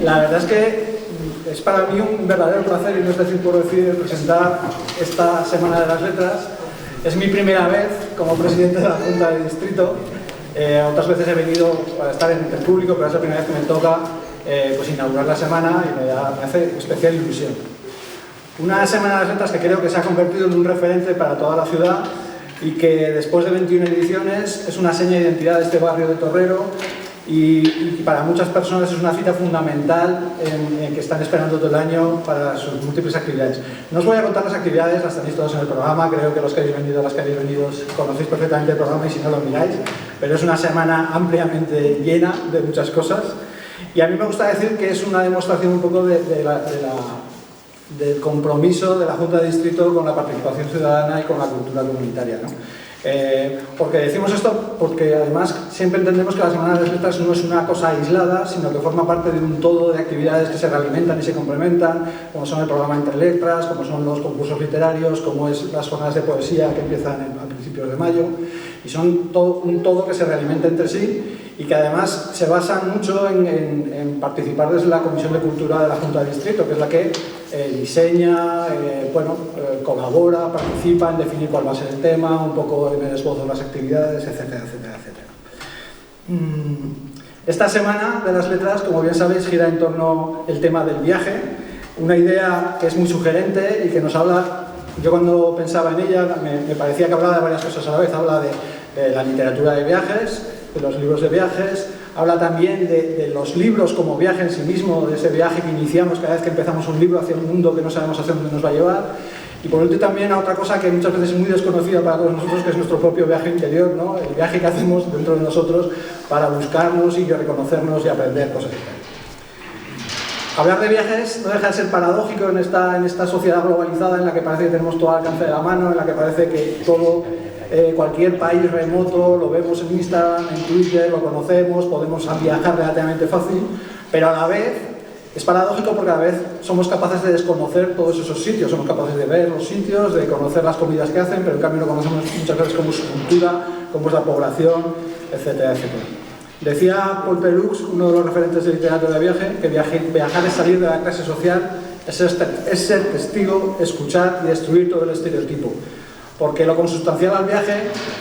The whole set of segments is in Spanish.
La verdad es que es para mí un verdadero placer, y no es decir por decir, presentar esta Semana de las Letras. Es mi primera vez como presidente de la Junta de Distrito. Otras veces he venido para estar en el público, pero es la primera vez que me toca pues inaugurar la semana y me hace especial ilusión. Una Semana de las Letras que creo que se ha convertido en un referente para toda la ciudad y que después de 21 ediciones es una seña de identidad de este barrio de Torrero y para muchas personas es una cita fundamental en que están esperando todo el año para sus múltiples actividades. No os voy a contar las actividades, las tenéis todas en el programa, creo que los que habéis venido, las que habéis venido conocéis perfectamente el programa y si no lo miráis, pero es una semana ampliamente llena de muchas cosas y a mí me gusta decir que es una demostración un poco del compromiso de la Junta de Distrito con la participación ciudadana y con la cultura comunitaria, ¿no? Porque decimos esto porque además siempre entendemos que la Semana de las Letras no es una cosa aislada, sino que forma parte de un todo de actividades que se realimentan y se complementan, como son el programa Entre Letras, como son los concursos literarios, como es las jornadas de poesía que empiezan a principios de mayo, y son un todo que se realimenta entre sí y que además se basan mucho en participar desde la Comisión de Cultura de la Junta de Distrito, que es la que diseña, colabora, participa en definir cuál va a ser el tema, un poco en el esbozo de las actividades, etcétera, etcétera, etcétera. Esta Semana de las Letras, como bien sabéis, gira en torno al tema del viaje, una idea que es muy sugerente y que nos habla. Yo cuando pensaba en ella me parecía que hablaba de varias cosas a la vez. Habla de la literatura de viajes, de los libros de viajes, habla también de los libros como viaje en sí mismo, de ese viaje que iniciamos cada vez que empezamos un libro hacia un mundo que no sabemos hacia dónde nos va a llevar. Y por último también a otra cosa que muchas veces es muy desconocida para todos nosotros, que es nuestro propio viaje interior, ¿no? El viaje que hacemos dentro de nosotros para buscarnos y reconocernos y aprender cosas. Hablar de viajes no deja de ser paradójico en esta sociedad globalizada en la que parece que tenemos todo al alcance de la mano, en la que parece que todo, cualquier país remoto lo vemos en Instagram, en Twitter, lo conocemos, podemos viajar relativamente fácil, pero a la vez es paradójico porque a la vez somos capaces de desconocer todos esos sitios, somos capaces de ver los sitios, de conocer las comidas que hacen, pero en cambio no conocemos muchas veces cómo es su cultura, cómo es la población, etcétera, etcétera. Decía Paul Pelux, uno de los referentes del literato de viaje, que viajar es salir de la clase social, es ser testigo, escuchar y destruir todo el estereotipo. Porque lo consustancial al viaje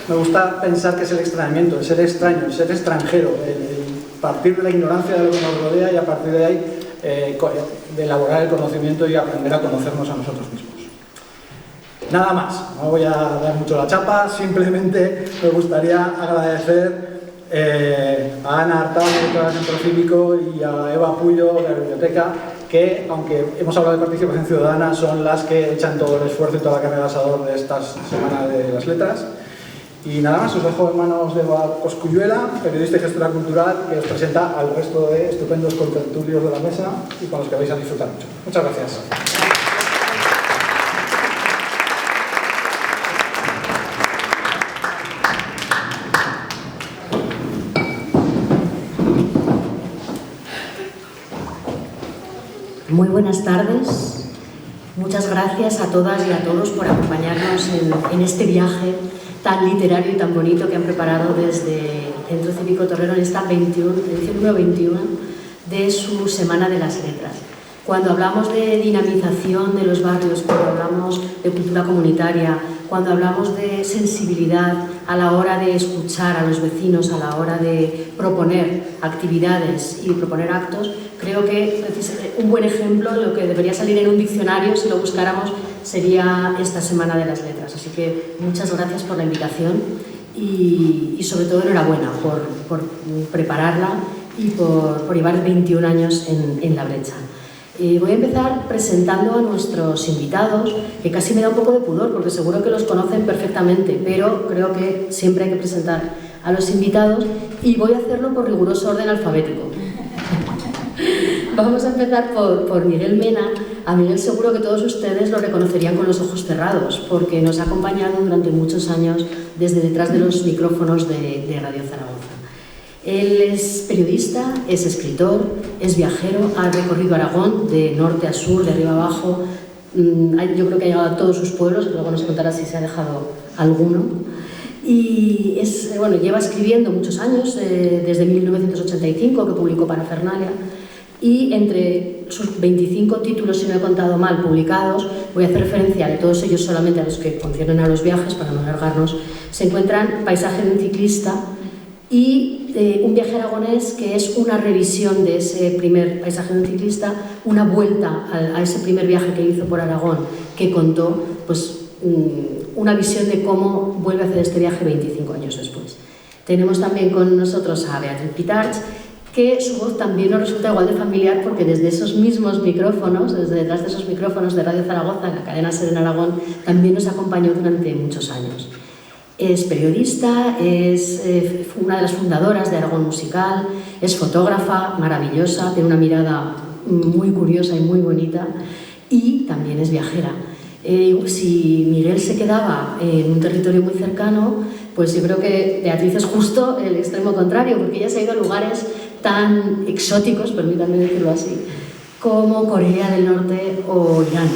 me gusta pensar que es el extrañamiento, el ser extraño, el ser extranjero, el partir de la ignorancia de lo que nos rodea y a partir de ahí de elaborar el conocimiento y aprender a conocernos a nosotros mismos. Nada más, no voy a dar mucho la chapa, simplemente me gustaría agradecer a Ana Artau, directora del Centro Cívico, y a Eva Puyo, de la Biblioteca, que, aunque hemos hablado de participación ciudadana, son las que echan todo el esfuerzo y toda la carga de asador de esta Semana de las Letras. Y nada más, os dejo en manos de Eva Cosculluela, periodista y gestora cultural, que os presenta al resto de estupendos contertulios de la mesa y con los que vais a disfrutar mucho. Muchas gracias. Muy buenas tardes. Muchas gracias a todas y a todos por acompañarnos en este viaje tan literario y tan bonito que han preparado desde el Centro Cívico Torrero en esta edición número 21 de su Semana de las Letras. Cuando hablamos de dinamización de los barrios, cuando hablamos de cultura comunitaria, cuando hablamos de sensibilidad a la hora de escuchar a los vecinos, a la hora de proponer actividades y proponer actos, creo que un buen ejemplo, lo que debería salir en un diccionario si lo buscáramos, sería esta Semana de las Letras. Así que muchas gracias por la invitación y sobre todo enhorabuena por prepararla y por llevar 21 años en la brecha. Voy a empezar presentando a nuestros invitados, que casi me da un poco de pudor porque seguro que los conocen perfectamente, pero creo que siempre hay que presentar a los invitados y voy a hacerlo por riguroso orden alfabético. Vamos a empezar por Miguel Mena. A Miguel seguro que todos ustedes lo reconocerían con los ojos cerrados porque nos ha acompañado durante muchos años desde detrás de los micrófonos de Radio Zaragoza. Él es periodista, es escritor, es viajero, ha recorrido Aragón de norte a sur, de arriba a abajo. Yo creo que ha llegado a todos sus pueblos, luego nos contará si se ha dejado alguno. y bueno, lleva escribiendo muchos años, desde 1985 que publicó Parafernalia, y entre sus 25 títulos, si no he contado mal, publicados, voy a hacer referencia de todos ellos solamente a los que conciernen a los viajes para no alargarnos, se encuentran Paisaje de un ciclista y Un viaje aragonés, que es una revisión de ese primer Paisaje de un ciclista, una vuelta a ese primer viaje que hizo por Aragón, que contó pues, una visión de cómo vuelve a hacer este viaje 25 años después. Tenemos también con nosotros a Beatriz Pitarch, que su voz también nos resulta igual de familiar porque desde esos mismos micrófonos, desde detrás de esos micrófonos de Radio Zaragoza, en la cadena SER en Aragón, también nos acompañó durante muchos años. Es periodista, es una de las fundadoras de Aragón Musical, es fotógrafa maravillosa, tiene una mirada muy curiosa y muy bonita, y también es viajera. Si Miguel se quedaba en un territorio muy cercano, pues yo creo que Beatriz es justo el extremo contrario, porque ella se ha ido a lugares tan exóticos, permítanme decirlo así, como Corea del Norte o Irán,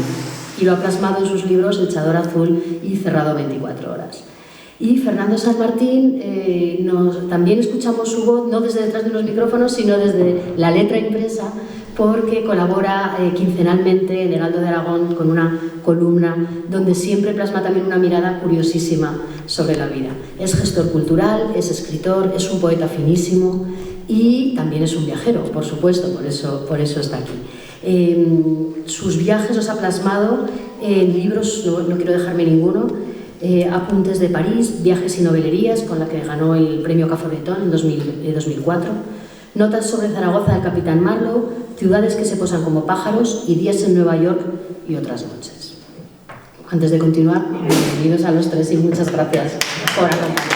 y lo ha plasmado en sus libros El Chador Azul y Cerrado 24 horas. Y Fernando Sanz Martín, también escuchamos su voz, no desde detrás de unos micrófonos, sino desde la letra impresa, porque colabora quincenalmente en Heraldo de Aragón con una columna donde siempre plasma también una mirada curiosísima sobre la vida. Es gestor cultural, es escritor, es un poeta finísimo y también es un viajero, por supuesto, por eso está aquí. Sus viajes los ha plasmado en libros, no quiero dejarme ninguno, Apuntes de París, Viajes y novelerías, con la que ganó el premio Café Betón en 2004, Notas sobre Zaragoza del Capitán Marlowe, Ciudades que se posan como pájaros y Días en Nueva York y otras noches. Antes de continuar, bienvenidos a los tres y muchas gracias por acompañarnos.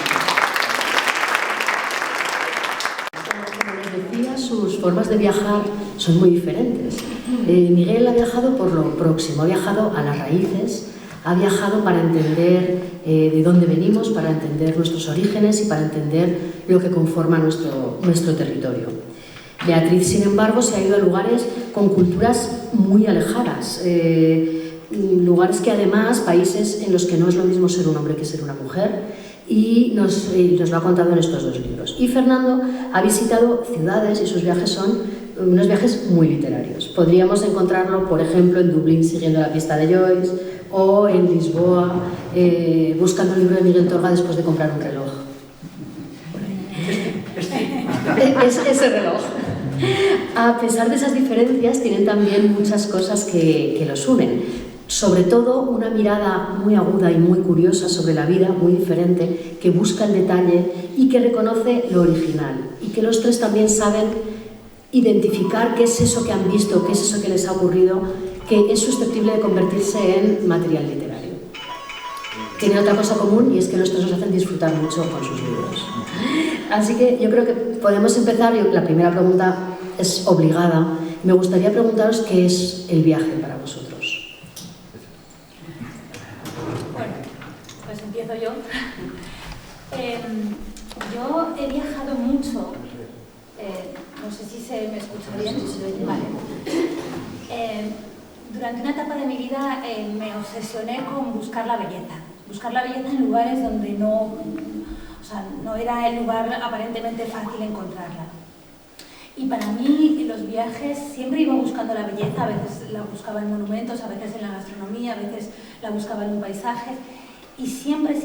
Como les decía, sus formas de viajar son muy diferentes. Miguel ha viajado por lo próximo, ha viajado a las raíces, ha viajado para entender de dónde venimos, para entender nuestros orígenes y para entender lo que conforma nuestro territorio. Beatriz, sin embargo, se ha ido a lugares con culturas muy alejadas, lugares que además, países en los que no es lo mismo ser un hombre que ser una mujer, y nos lo ha contado en estos dos libros. Y Fernando ha visitado ciudades y sus viajes son unos viajes muy literarios. Podríamos encontrarlo, por ejemplo, en Dublín siguiendo la pista de Joyce, o en Lisboa buscando el libro de Miguel Torga después de comprar un reloj. Es ese reloj. A pesar de esas diferencias, tienen también muchas cosas que los unen. Sobre todo una mirada muy aguda y muy curiosa sobre la vida, muy diferente, que busca el detalle y que reconoce lo original. Y que los tres también saben identificar qué es eso que han visto, qué es eso que les ha ocurrido, que es susceptible de convertirse en material literario. Tienen otra cosa común y es que los tres nos hacen disfrutar mucho con sus libros. Así que yo creo que podemos empezar. La primera pregunta es obligada. Me gustaría preguntaros qué es el viaje para vosotros. Bueno, pues empiezo yo. Yo he viajado mucho. No sé si se me escucha bien. Vale. Durante una etapa de mi vida me obsesioné con buscar la belleza en lugares donde no era el lugar aparentemente fácil encontrarla. Y para mí los viajes siempre iba buscando la belleza, a veces la buscaba en monumentos, a veces en la gastronomía, a veces la buscaba en un paisaje, y siempre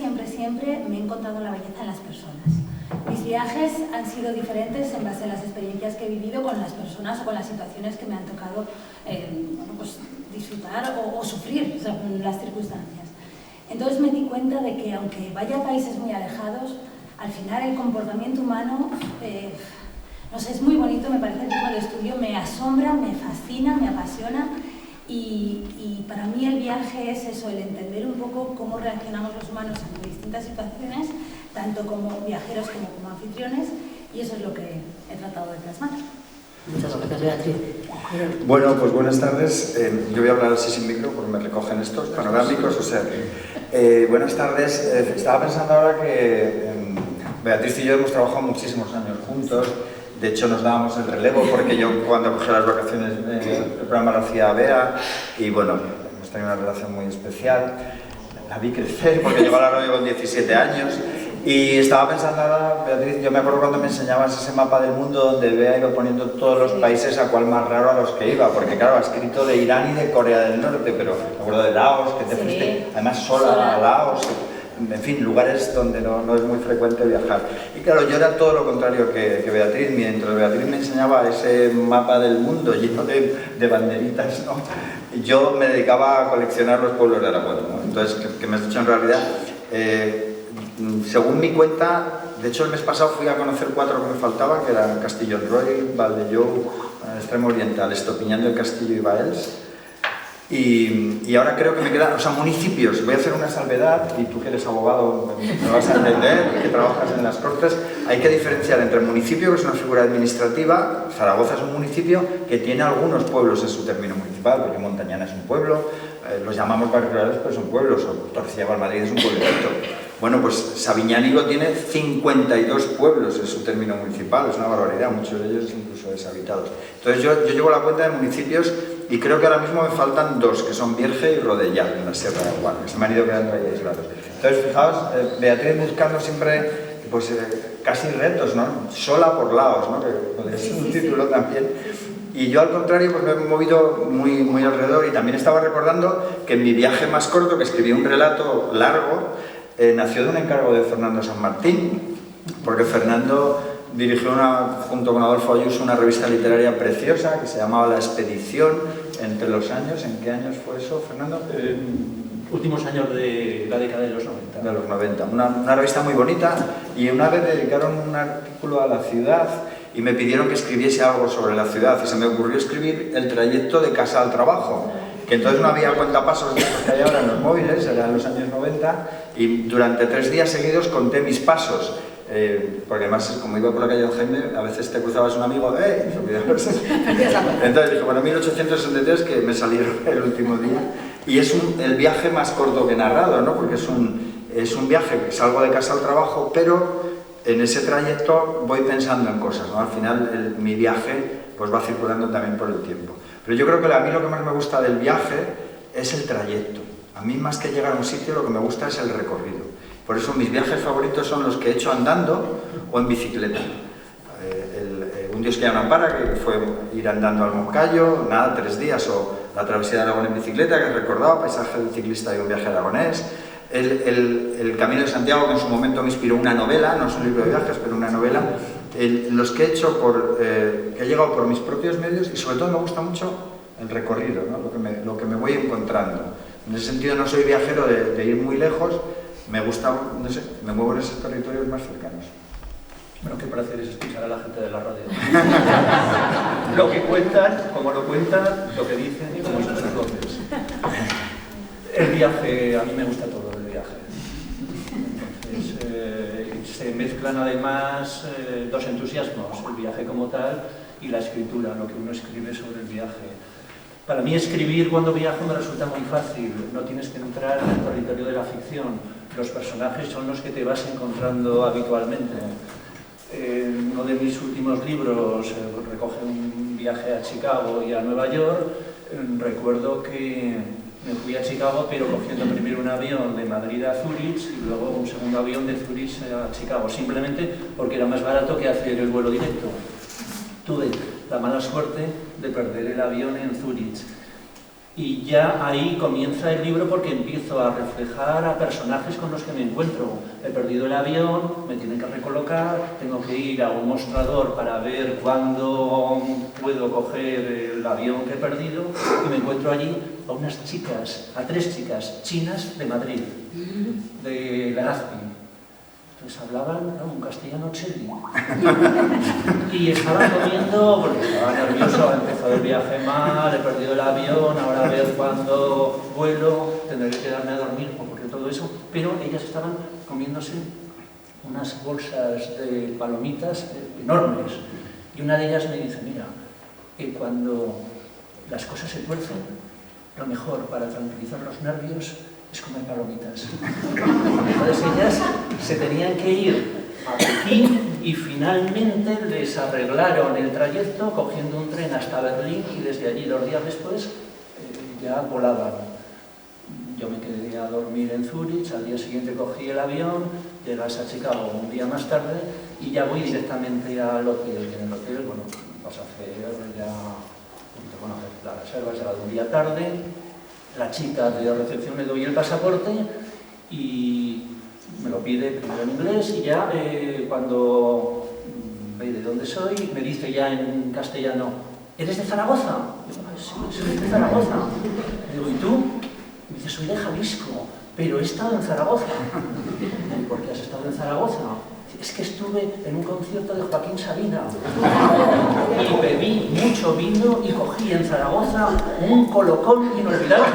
me he encontrado la belleza en las personas. Mis viajes han sido diferentes en base a las experiencias que he vivido con las personas o con las situaciones que me han tocado disfrutar o sufrir según las circunstancias. Entonces me di cuenta de que aunque vaya a países muy alejados, al final el comportamiento humano, no sé, es muy bonito, me parece el tipo de estudio, me asombra, me fascina, me apasiona, y para mí el viaje es eso, el entender un poco cómo reaccionamos los humanos en distintas situaciones, tanto como viajeros como anfitriones, y eso es lo que he tratado de plasmar. Muchas gracias, Beatriz. Bueno, pues buenas tardes. Yo voy a hablar así sin micro porque me recogen estos panorámicos, o sea que... buenas tardes. Estaba pensando ahora que Beatriz y yo hemos trabajado muchísimos años juntos. De hecho, nos dábamos el relevo porque yo cuando cogí las vacaciones el programa lo hacía Bea y bueno, hemos tenido una relación muy especial. La vi crecer porque llegó a la radio con 17 años Y estaba pensando ahora, Beatriz, yo me acuerdo cuando me enseñabas ese mapa del mundo donde Bea iba poniendo todos los países a cuál más raro a los que iba, porque claro, ha escrito de Irán y de Corea del Norte, pero me acuerdo de Laos, que te fuiste además sola a Laos, en fin, lugares donde no es muy frecuente viajar. Y claro, yo era todo lo contrario que Beatriz. Mientras Beatriz me enseñaba ese mapa del mundo lleno de banderitas, ¿no? Yo me dedicaba a coleccionar los pueblos de Aragón, ¿no? Entonces, que me has dicho en realidad, según mi cuenta, de hecho el mes pasado fui a conocer 4 que me faltaban, que eran Castillon-Roy, Valldellou, Extremo Oriental, Estopiñán del Castillo y Baels. Y ahora creo que me quedan, o sea, municipios. Voy a hacer una salvedad, y tú que eres abogado me vas a entender, que trabajas en las Cortes. Hay que diferenciar entre municipio, que es una figura administrativa. Zaragoza es un municipio que tiene algunos pueblos en su término municipal, porque Montañana es un pueblo, los llamamos barrios rurales, pero son pueblos, o Torrecilla-Valmadrid es un pueblecito. Bueno, pues Sabiñánigo tiene 52 pueblos en su término municipal, es una barbaridad, muchos de ellos incluso deshabitados. Entonces yo llevo la cuenta de municipios y creo que ahora mismo me faltan 2, que son Vierge y Rodellà, en la Sierra de Aguar, que se me han ido quedando ahí aislados. Entonces, fijaos, Beatriz buscando siempre, pues casi retos, ¿no? Sola por Laos, ¿no? Que podría ser un título también. Y yo al contrario pues me he movido muy alrededor, y también estaba recordando que en mi viaje más corto, que escribí un relato largo, nació de un encargo de Fernando San Martín, porque Fernando dirigió junto con Adolfo Ayuso una revista literaria preciosa que se llamaba La Expedición, entre los años, ¿en qué años fue eso, Fernando? Últimos años de la década de los 90. De los 90, una revista muy bonita, y una vez dedicaron un artículo a la ciudad y me pidieron que escribiese algo sobre la ciudad, y se me ocurrió escribir el trayecto de casa al trabajo, que entonces no había cuentapasos de los que hay ahora en los móviles, era en los años 90, y durante 3 días seguidos conté mis pasos, porque además como iba por la calle de Jaime, a veces te cruzabas un amigo, y se olvidaba. Entonces dije, bueno, 1863, que me salieron el último día, y es el viaje más corto que he narrado, ¿no? Porque es un viaje que salgo de casa al trabajo, pero en ese trayecto voy pensando en cosas, ¿no? Al final mi viaje pues va circulando también por el tiempo. Pero yo creo que a mí lo que más me gusta del viaje es el trayecto. A mí más que llegar a un sitio lo que me gusta es el recorrido. Por eso mis viajes favoritos son los que he hecho andando o en bicicleta. Un Dios que ya no ampara, que fue ir andando al Moncayo, nada, 3 días, o la travesía de Aragón en bicicleta, que he recordado, paisaje del ciclista y un viaje aragonés. El Camino de Santiago, que en su momento me inspiró una novela, no es un libro de viajes, pero una novela, los que he hecho, que he llegado por mis propios medios, y sobre todo me gusta mucho el recorrido, ¿no? lo que me voy encontrando. En ese sentido no soy viajero de ir muy lejos, me gusta, no sé, me muevo en esos territorios más cercanos. Bueno, qué placer es escuchar a la gente de la radio. Lo que cuentan, como lo cuentan, lo que dicen y cómo son sus voces. El viaje, a mí me gusta todo el viaje. Entonces, se mezclan además 2 entusiasmos, el viaje como tal y la escritura, lo que uno escribe sobre el viaje. Para mí escribir cuando viajo me resulta muy fácil, no tienes que entrar en el territorio de la ficción, los personajes son los que te vas encontrando habitualmente. Uno de mis últimos libros recoge un viaje a Chicago y a Nueva York. Recuerdo que me fui a Chicago, pero cogiendo primero un avión de Madrid a Zúrich y luego un segundo avión de Zúrich a Chicago, simplemente porque era más barato que hacer el vuelo directo. Tuve la mala suerte de perder el avión en Zúrich. Y ya ahí comienza el libro porque empiezo a reflejar a personajes con los que me encuentro. He perdido el avión, me tienen que recolocar, tengo que ir a un mostrador para ver cuándo puedo coger el avión que he perdido, y me encuentro allí a unas chicas, a 3 chicas chinas de Madrid, de Legazpi. Entonces hablaban un castellano cheli. Y estaba comiendo, porque estaba nervioso, ha empezado el viaje mal, he perdido el avión, ahora a ver cuándo vuelo, tendré que quedarme a dormir, porque todo eso. Pero ellas estaban comiéndose unas bolsas de palomitas enormes. Y una de ellas me dice, mira, cuando las cosas se tuercen, lo mejor para tranquilizar los nervios es comer palomitas. Entonces ellas se tenían que ir a Pekín y finalmente les arreglaron el trayecto cogiendo un tren hasta Berlín, y desde allí 2 días después ya volaban. Yo me quedé a dormir en Zúrich, al día siguiente cogí el avión, llegas a Chicago un día más tarde y ya voy directamente al hotel. Y en el hotel, bueno, vas a hacer ya, bueno, la reserva será de un día tarde, la chica de recepción le doy el pasaporte y me lo pide primero en inglés y ya cuando ve de dónde soy, me dice ya en castellano, ¿eres de Zaragoza? Digo, sí, soy de Zaragoza. Digo, ¿y tú? Me dice, soy de Jalisco, pero he estado en Zaragoza. ¿Y por qué has estado en Zaragoza? Es que estuve en un concierto de Joaquín Sabina y bebí mucho vino y cogí en Zaragoza un colocón inolvidable.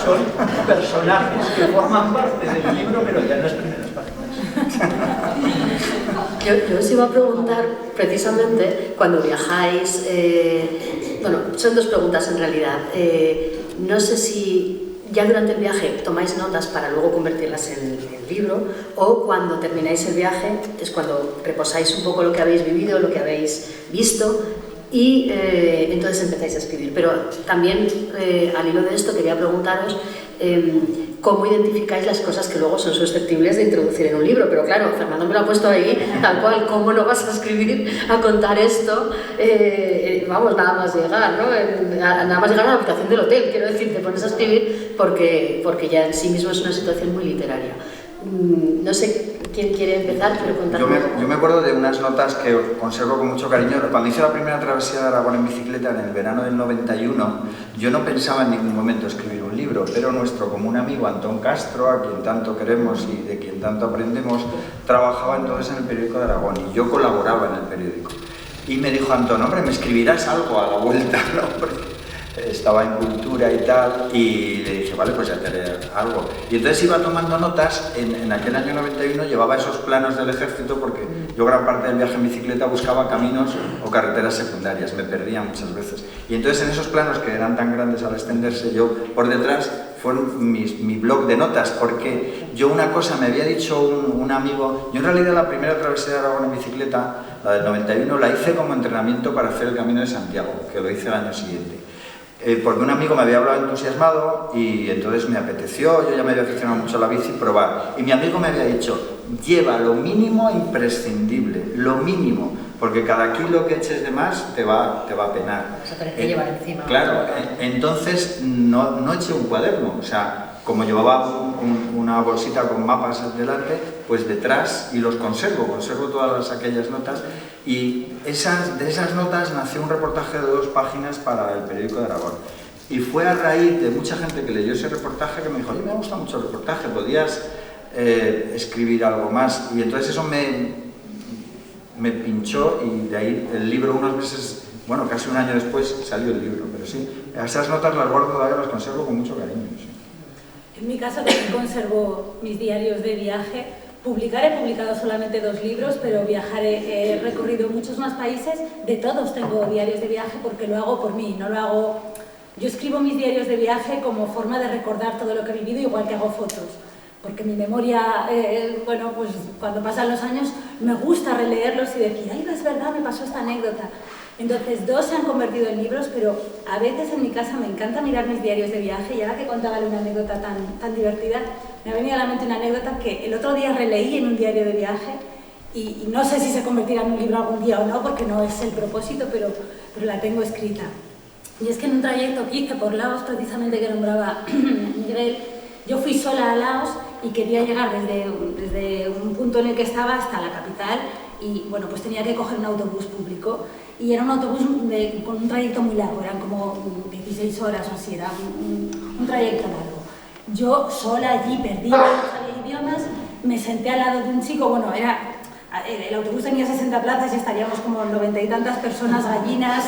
Son personajes que forman parte del libro, pero ya en las primeras páginas. Yo os iba a preguntar, precisamente, cuando viajáis, bueno, son dos preguntas en realidad. No sé si ya durante el viaje tomáis notas para luego convertirlas en libro, o cuando termináis el viaje es cuando reposáis un poco lo que habéis vivido, lo que habéis visto, y entonces empezáis a escribir. Pero también, al hilo de esto, quería preguntaros cómo identificáis las cosas que luego son susceptibles de introducir en un libro. Pero claro, Fernando me lo ha puesto ahí, tal cual, ¿cómo no vas a escribir, a contar esto? Vamos, nada más llegar, ¿no? Nada más llegar a la habitación del hotel, quiero decir, te pones a escribir porque ya en sí mismo es una situación muy literaria. No sé quién quiere empezar, pero contadme. Yo me acuerdo de unas notas que conservo con mucho cariño. Cuando hice la primera travesía de Aragón en bicicleta en el verano del 91, yo no pensaba en ningún momento escribir un libro, pero nuestro común amigo Antón Castro, a quien tanto queremos y de quien tanto aprendemos, trabajaba entonces en el periódico de Aragón y yo colaboraba en el periódico. Y me dijo Antón, hombre, ¿me escribirás algo a la vuelta? ¿No? Porque estaba en cultura y tal, y le dije, vale, pues ya te haré algo. Y entonces iba tomando notas. En aquel año 91 llevaba esos planos del ejército porque yo gran parte del viaje en bicicleta buscaba caminos o carreteras secundarias, me perdía muchas veces. Y entonces en esos planos, que eran tan grandes al extenderse, yo por detrás fue mi blog de notas, porque yo una cosa me había dicho un amigo. Yo en realidad la primera travesía de Aragón en bicicleta, la del 91, la hice como entrenamiento para hacer el Camino de Santiago, que lo hice el año siguiente. Porque un amigo me había hablado entusiasmado y entonces me apeteció, yo ya me había aficionado mucho a la bici, probar. Y mi amigo me había dicho, lleva lo mínimo imprescindible, lo mínimo, porque cada kilo que eches de más te va a penar. O sea, tenés que llevar encima. Claro, entonces no eché un cuaderno, o sea, como llevaba una bolsita con mapas delante, pues detrás, y los conservo todas aquellas notas, y de esas notas nació un reportaje de 2 páginas para el periódico de Aragón. Y fue a raíz de mucha gente que leyó ese reportaje que me dijo, oye, me gusta mucho el reportaje, podías escribir algo más. Y entonces eso me pinchó, y de ahí el libro, unos meses, bueno, casi un año después salió el libro. Pero sí, esas notas las guardo todavía, las conservo con mucho cariño. Sí. En mi caso también conservo mis diarios de viaje. He publicado solamente 2 libros, pero he recorrido muchos más países. De todos tengo diarios de viaje porque lo hago por mí, no lo hago. Yo escribo mis diarios de viaje como forma de recordar todo lo que he vivido, igual que hago fotos, porque mi memoria, bueno, pues cuando pasan los años me gusta releerlos y decir, ay, es verdad, me pasó esta anécdota. Entonces 2 se han convertido en libros, pero a veces en mi casa me encanta mirar mis diarios de viaje, y ahora que contaba una anécdota tan divertida, me ha venido a la mente una anécdota que el otro día releí en un diario de viaje, y no sé si se convertirá en un libro algún día o no, porque no es el propósito, pero la tengo escrita. Y es que en un trayecto que hice por Laos, precisamente que nombraba Miguel, yo fui sola a Laos y quería llegar desde un punto en el que estaba hasta la capital, y bueno, pues tenía que coger un autobús público, y era un autobús con un trayecto muy largo, eran como 16 horas o así, era un trayecto largo. Yo sola allí, perdida, no sabía idiomas, me senté al lado de un chico, bueno, el autobús tenía 60 plazas y estaríamos como 90 y tantas personas, gallinas,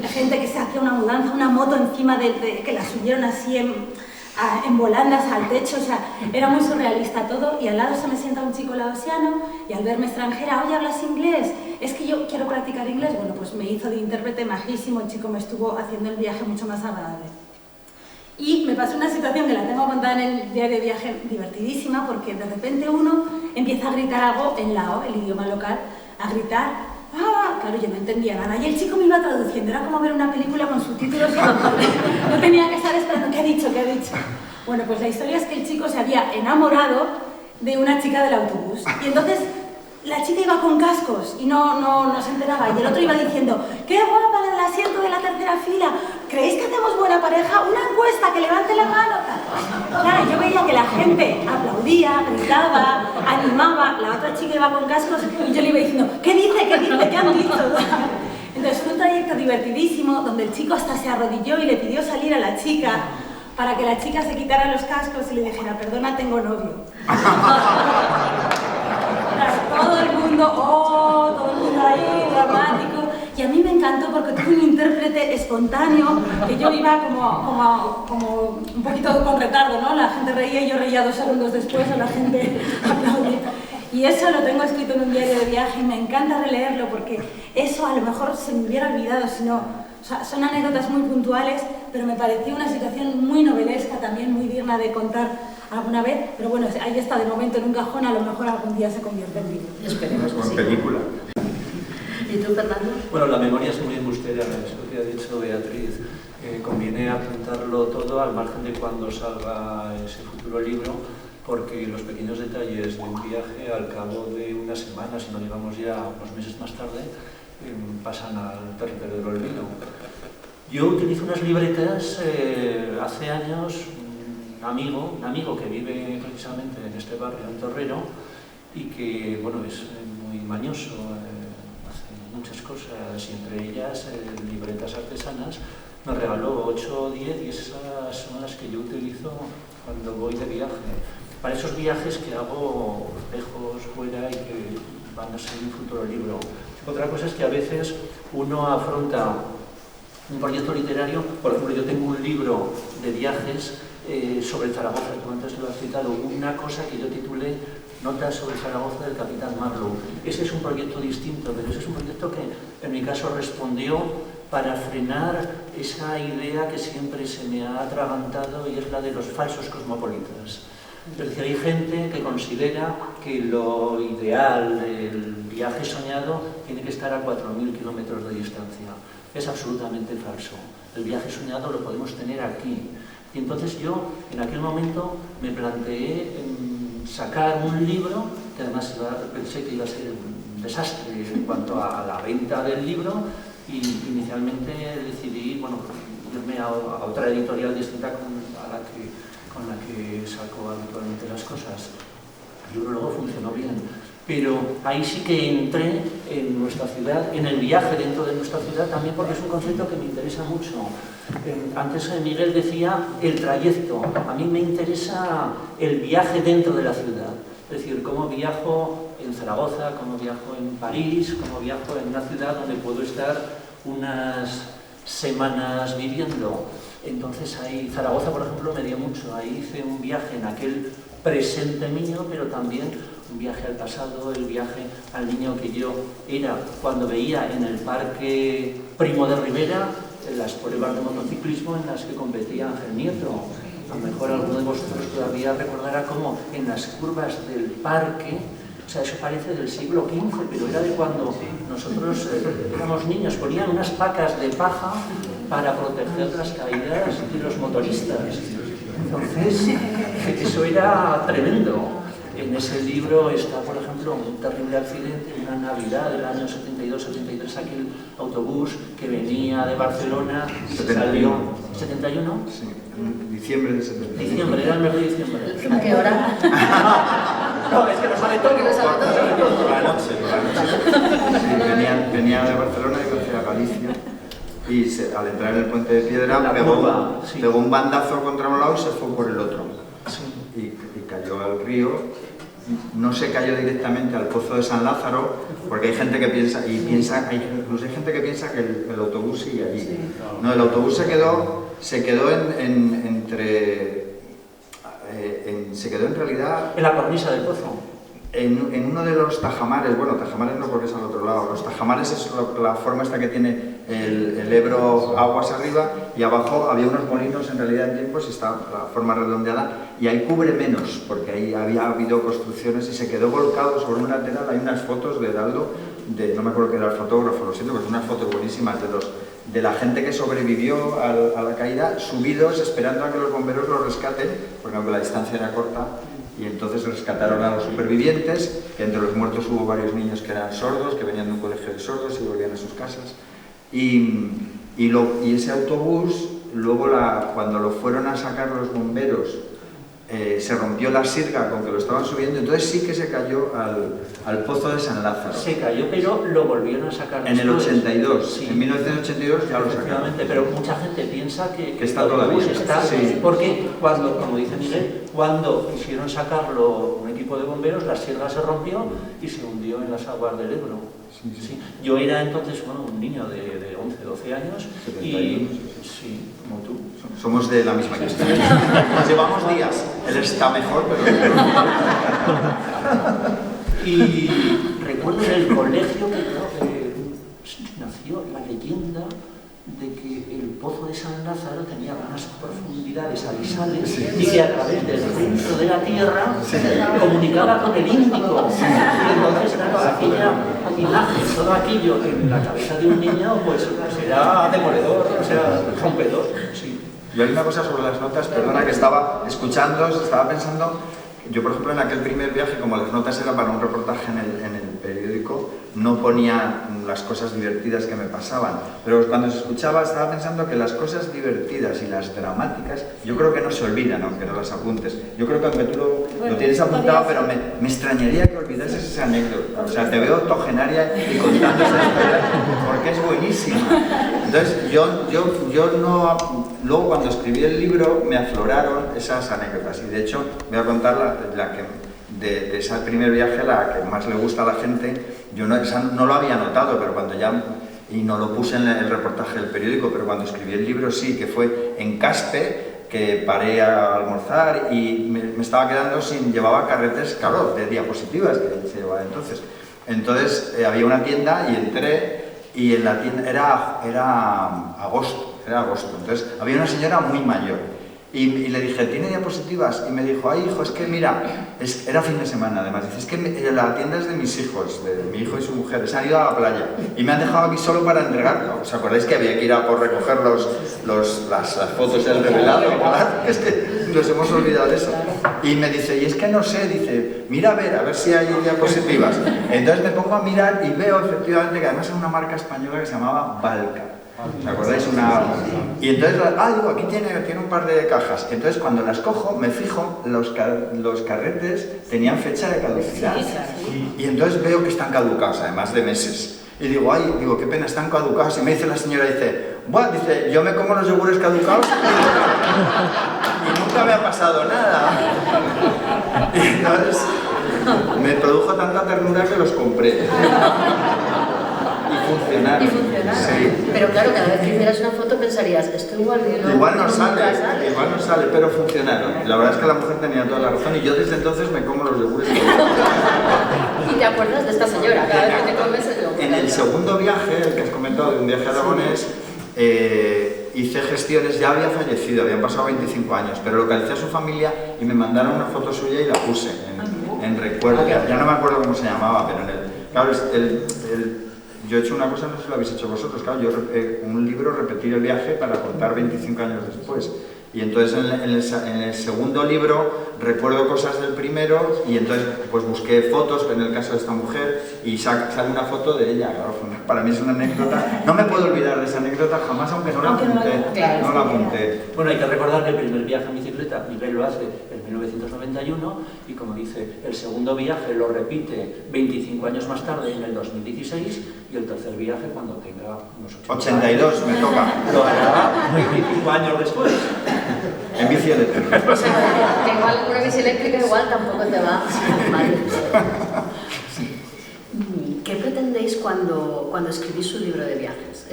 gente que se hacía una mudanza, una moto encima que la subieron así en volandas al techo, o sea, era muy surrealista todo, y al lado se me sienta un chico laosiano, y al verme extranjera, oye, ¿hablas inglés? Es que yo quiero practicar inglés. Bueno, pues me hizo de intérprete majísimo, el chico me estuvo haciendo el viaje mucho más agradable. Y me pasó una situación que la tengo contada en el diario de viaje, divertidísima, porque de repente uno empieza a gritar algo en lao, el idioma local, a gritar, ¡ah! Claro, yo no entendía nada, y el chico me iba traduciendo, era como ver una película con subtítulos, y no tenía que estar esperando, ¿qué ha dicho? Bueno, pues la historia es que el chico se había enamorado de una chica del autobús. Y entonces la chica iba con cascos y no se enteraba. Y el otro iba diciendo, ¡qué guapa la del asiento de la tercera fila! ¿Creéis que hacemos buena pareja? ¡Una encuesta, que levante la mano! Claro, yo veía que la gente aplaudía, gritaba, animaba. La otra chica iba con cascos y yo le iba diciendo, ¿qué dice? ¿Qué dice? ¿Qué han dicho? Entonces fue un trayecto divertidísimo donde el chico hasta se arrodilló y le pidió salir a la chica para que la chica se quitara los cascos y le dijera, perdona, tengo novio. Todo el mundo ahí, dramático. Y a mí me encantó porque tuve un intérprete espontáneo, que yo iba como un poquito con retardo, ¿no? La gente reía y yo reía 2 segundos después, o la gente aplaudía. Y eso lo tengo escrito en un diario de viaje y me encanta releerlo porque eso a lo mejor se me hubiera olvidado, o sea, son anécdotas muy puntuales, pero me pareció una situación muy novelesca, también muy digna de contar alguna vez, pero bueno, ahí está de momento en un cajón, a lo mejor algún día se convierte en libro. Esperemos que sí. Película. ¿Y tú, Fernando? Bueno, la memoria es muy embustera, es lo que ha dicho Beatriz. Conviene apuntarlo todo al margen de cuando salga ese futuro libro, porque los pequeños detalles de un viaje al cabo de unas semanas, si no digamos ya unos meses más tarde, pasan al territorio del olvido. Yo utilizo unas libretas hace años, un amigo que vive precisamente en este barrio, en Torrero, y que bueno, es muy mañoso, hace muchas cosas, y entre ellas libretas artesanas. Me regaló 8 o 10 y esas son las que yo utilizo cuando voy de viaje. Para esos viajes que hago lejos, fuera y que van a ser un futuro libro. Otra cosa es que a veces uno afronta un proyecto literario. Por ejemplo, yo tengo un libro de viajes sobre Zaragoza, que antes lo has citado, una cosa que yo titulé Notas sobre Zaragoza del capitán Marlowe. Ese es un proyecto distinto, pero ese es un proyecto que en mi caso respondió para frenar esa idea que siempre se me ha atragantado y es la de los falsos cosmopolitas. Es decir, hay gente que considera que lo ideal, el viaje soñado, tiene que estar a 4.000 kilómetros de distancia. Es absolutamente falso. El viaje soñado lo podemos tener aquí. Y entonces yo, en aquel momento, me planteé sacar un libro, que además pensé que iba a ser un desastre en cuanto a la venta del libro, y inicialmente decidí, bueno, irme a otra editorial distinta con la que saco habitualmente las cosas. El libro luego funcionó bien, pero ahí sí que entré en nuestra ciudad, en el viaje dentro de nuestra ciudad, también porque es un concepto que me interesa mucho. Antes Miguel decía el trayecto, a mí me interesa el viaje dentro de la ciudad, es decir, cómo viajo en Zaragoza, cómo viajo en París, cómo viajo en una ciudad donde puedo estar unas semanas viviendo. Entonces ahí, Zaragoza por ejemplo me dio mucho, ahí hice un viaje en aquel presente mío, pero también un viaje al pasado, el viaje al niño que yo era cuando veía en el Parque Primo de Rivera las pruebas de motociclismo en las que competía Ángel Nieto. A lo mejor alguno de vosotros todavía recordará cómo en las curvas del parque, o sea, eso parece del siglo XV, pero era de cuando nosotros éramos niños, ponían unas pacas de paja para proteger las caídas de los motoristas. Entonces, eso era tremendo. En ese libro está, por ejemplo, un terrible accidente, una Navidad del año 72-73, aquel autobús que venía de Barcelona y se salió... ¿71? Sí, en diciembre de 72. Diciembre, era el mes de diciembre. ¿A qué hora? No, es que lo sabe todo. Por la noche. Sí, venía de Barcelona y hacia Galicia. Y al entrar en el puente de piedra pegó un bandazo contra un lado y se fue por el otro. Sí. Y cayó al río. No se cayó directamente al Pozo de San Lázaro, porque hay gente que piensa, incluso hay gente que piensa que el autobús sigue allí. No, el autobús se quedó se quedó en realidad En la cornisa del pozo. en uno de los tajamares. Bueno, tajamares no, porque es al otro lado. Los tajamares es la forma esta que tiene el Ebro, aguas arriba, y abajo había unos molinos en realidad en tiempos y está la forma redondeada, y ahí cubre menos porque ahí había habido construcciones y se quedó volcado sobre un lateral. Hay unas fotos de Daldo, no me acuerdo que era el fotógrafo, lo siento, pero son unas fotos buenísimas de la gente que sobrevivió a la caída, subidos esperando a que los bomberos los rescaten, porque la distancia era corta, y entonces rescataron a los supervivientes, que entre los muertos hubo varios niños que eran sordos, que venían de un colegio de sordos y volvían a sus casas. Y ese autobús, luego cuando lo fueron a sacar los bomberos, se rompió la sirga con que lo estaban subiendo, entonces sí que se cayó al pozo de San Lázaro. Se cayó, pero lo volvieron a sacar en el 82, sí. En 1982 ya lo sacaron. Pero mucha gente piensa que está todavía. Está, sí. Porque cuando, como dice Miguel, cuando quisieron sacarlo un equipo de bomberos, la sierra se rompió y se hundió en las aguas del Ebro. Sí, sí. Sí. Yo era entonces un niño de 11, 12 años 71, y sí, como tú. Somos de la misma historia. Nos llevamos días. Él está mejor, pero... Y recuerdo en el colegio que nació la leyenda de que el pozo de San Lázaro tenía unas profundidades abisales y que a través del centro de la tierra comunicaba con el Índico. Y entonces, claro, aquella imagen, todo aquello en la cabeza de un niño, pues era demoledor, o sea, rompedor. Sí. Yo hay una cosa sobre las notas, perdona, que estaba escuchando, estaba pensando. Yo, por ejemplo, en aquel primer viaje, como las notas eran para un reportaje en el periódico, no ponía las cosas divertidas que me pasaban. Pero cuando se escuchaba, estaba pensando que las cosas divertidas y las dramáticas, yo creo que no se olvidan, aunque no las apuntes. Yo creo que aunque tú lo tienes apuntado, pero me extrañaría que olvidases esa anécdota. O sea, te veo octogenaria y contando esa historia, porque es buenísima. Entonces, yo no... Luego, cuando escribí el libro, me afloraron esas anécdotas. Y de hecho, voy a contar la que de ese primer viaje, la que más le gusta a la gente. Yo no lo había notado, pero cuando ya... Y no lo puse en el reportaje del periódico, pero cuando escribí el libro sí, que fue en Caspe, que paré a almorzar y me estaba quedando sin... Llevaba carretes, claro, de diapositivas que se llevaba entonces. Entonces, había una tienda y entré, y en la tienda era agosto. Entonces había una señora muy mayor y le dije, ¿tiene diapositivas? Y me dijo, ay hijo, es que mira, era fin de semana además, dice, es que la tienda es de mis hijos, de mi hijo y su mujer, se han ido a la playa y me han dejado aquí solo para entregarlo. ¿Os acordáis que había que ir a por recoger las fotos del revelado? Claro, es que nos hemos olvidado de eso. Y me dice, y es que no sé, dice, mira a ver si hay diapositivas. Entonces me pongo a mirar y veo efectivamente que además era una marca española que se llamaba Balca. ¿Os acordáis? Y entonces, digo, aquí tiene un par de cajas. Entonces, cuando las cojo, me fijo, los carretes tenían fecha de caducidad. Y entonces veo que están caducados, además de meses. Y digo, qué pena, están caducados. Y me dice la señora, dice, yo me como los yogures caducados y nunca me ha pasado nada. Y entonces, me produjo tanta ternura que los compré. Funcionaron. Sí. Pero claro, cada vez que hicieras una foto pensarías, esto igual no sale, pero funcionaron. La verdad es que la mujer tenía toda la razón y yo desde entonces me como los yogures. ¿Y te acuerdas de esta señora? Cada vez que te comes el yogur. En el segundo viaje, el que has comentado, de un viaje a Aragonés, hice gestiones, ya había fallecido, habían pasado 25 años, pero localicé a su familia y me mandaron una foto suya y la puse en recuerdo. Ya no me acuerdo cómo se llamaba, pero claro, yo he hecho una cosa, no sé si lo habéis hecho vosotros, claro, yo un libro repetir el viaje para contar 25 años después. Y entonces en el segundo libro recuerdo cosas del primero y entonces pues busqué fotos, en el caso de esta mujer, y sale una foto de ella. Claro, para mí es una anécdota, no me puedo olvidar de esa anécdota jamás, aunque no la apunté. Bueno, hay que recordar que el primer viaje en bicicleta Miguel lo hace en 1991 y, como dice, el segundo viaje lo repite 25 años más tarde, en el 2016, y el tercer viaje cuando tenga unos 82 años, me toca. Lo hará 25 años después. En bici eléctrica. O sea, que igual una bici eléctrica igual tampoco te va mal. ¿Qué pretendéis cuando escribís un libro de viajes?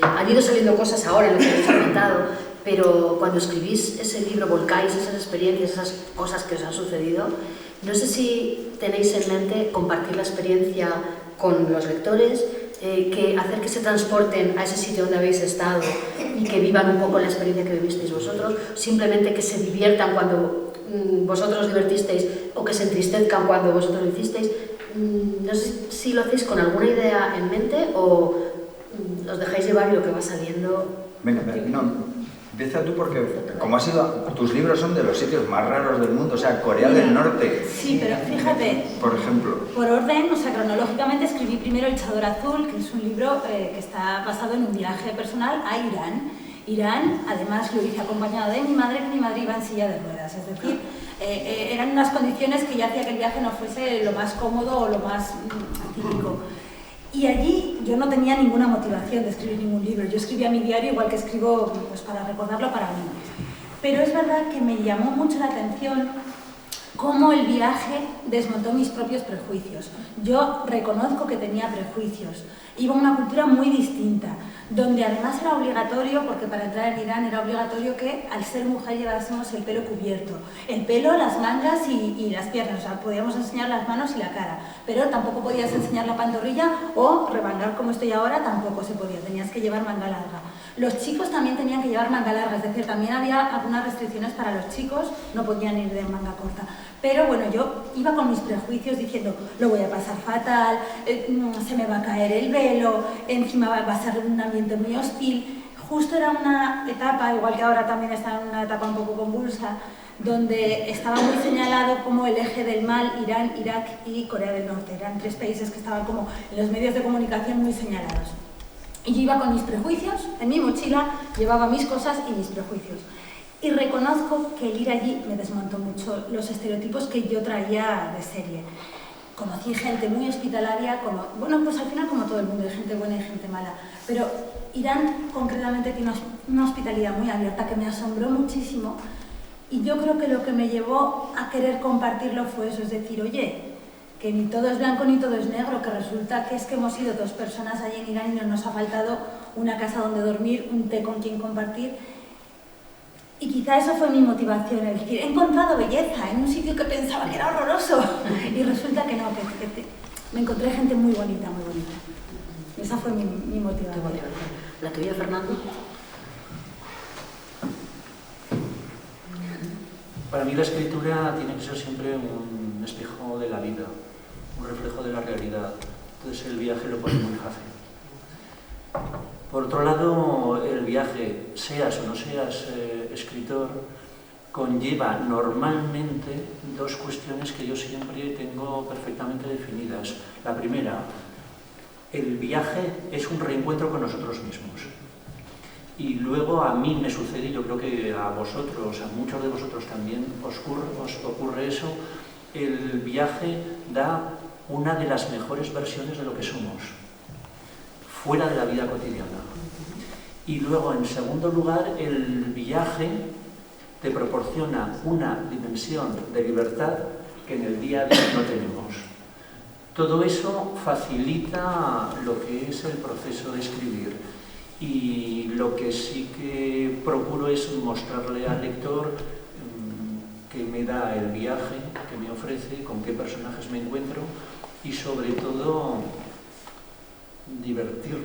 Han ido saliendo cosas ahora en lo que habéis comentado, pero cuando escribís ese libro volcáis esas experiencias, esas cosas que os han sucedido. No sé si tenéis en mente compartir la experiencia con los lectores, hacer que se transporten a ese sitio donde habéis estado y que vivan un poco la experiencia que vivisteis vosotros, simplemente que se diviertan cuando vosotros os divertisteis o que se entristezcan cuando vosotros lo hicisteis. No sé si lo hacéis con alguna idea en mente o os dejáis llevar y lo que va saliendo... Venga, no, empieza tú porque como has ido, tus libros son de los sitios más raros del mundo, o sea, Corea del Norte. Sí, pero fíjate, por ejemplo. Por orden, o sea, cronológicamente escribí primero El Chador Azul, que es un libro que está basado en un viaje personal a Irán. Irán, además, lo hice acompañado de mi madre, que mi madre iba en silla de ruedas, es decir, eran unas condiciones que ya hacía que el viaje no fuese lo más cómodo o lo más típico. Y allí yo no tenía ninguna motivación de escribir ningún libro, yo escribía mi diario igual que escribo pues, para recordarlo para mí. Pero es verdad que me llamó mucho la atención cómo el viaje desmontó mis propios prejuicios. Yo reconozco que tenía prejuicios, iba a una cultura muy distinta, donde además era obligatorio, porque para entrar en Irán era obligatorio que al ser mujer llevásemos el pelo cubierto. El pelo, las mangas y las piernas, o sea, podíamos enseñar las manos y la cara, pero tampoco podías enseñar la pantorrilla o remangar como estoy ahora, tampoco se podía, tenías que llevar manga larga. Los chicos también tenían que llevar manga larga, es decir, también había algunas restricciones para los chicos, no podían ir de manga corta. Pero bueno, yo iba con mis prejuicios diciendo, lo voy a pasar fatal, se me va a caer el velo, encima va a ser un ambiente muy hostil. Justo era una etapa, igual que ahora también está en una etapa un poco convulsa, donde estaba muy señalado como el eje del mal Irán, Irak y Corea del Norte. Eran tres países que estaban como en los medios de comunicación muy señalados. Y yo iba con mis prejuicios, en mi mochila llevaba mis cosas y mis prejuicios. Y reconozco que el ir allí me desmontó mucho los estereotipos que yo traía de serie. Conocí gente muy hospitalaria, bueno, pues al final como todo el mundo, hay gente buena y gente mala. Pero Irán concretamente tiene una hospitalidad muy abierta que me asombró muchísimo. Y yo creo que lo que me llevó a querer compartirlo fue eso, es decir, oye, que ni todo es blanco ni todo es negro, que resulta que es que hemos sido dos personas allí en Irán y no nos ha faltado una casa donde dormir, un té con quien compartir. Y quizá eso fue mi motivación, es decir, he encontrado belleza en un sitio que pensaba que era horroroso y resulta que no, que me encontré gente muy bonita, muy bonita. Y esa fue mi motivación. ¿La tuya, Fernando? Para mí la escritura tiene que ser siempre un espejo de la vida, un reflejo de la realidad. Entonces el viaje lo pone muy fácil. Por otro lado, el viaje, seas o no seas escritor, conlleva normalmente dos cuestiones que yo siempre tengo perfectamente definidas. La primera, el viaje es un reencuentro con nosotros mismos. Y luego a mí me sucede, y yo creo que a vosotros, a muchos de vosotros también os ocurre eso, el viaje da una de las mejores versiones de lo que somos, fuera de la vida cotidiana. Y luego, en segundo lugar, el viaje te proporciona una dimensión de libertad que en el día a día no tenemos. Todo eso facilita lo que es el proceso de escribir. Y lo que sí que procuro es mostrarle al lector qué me da el viaje, qué me ofrece, con qué personajes me encuentro y sobre todo divertirle.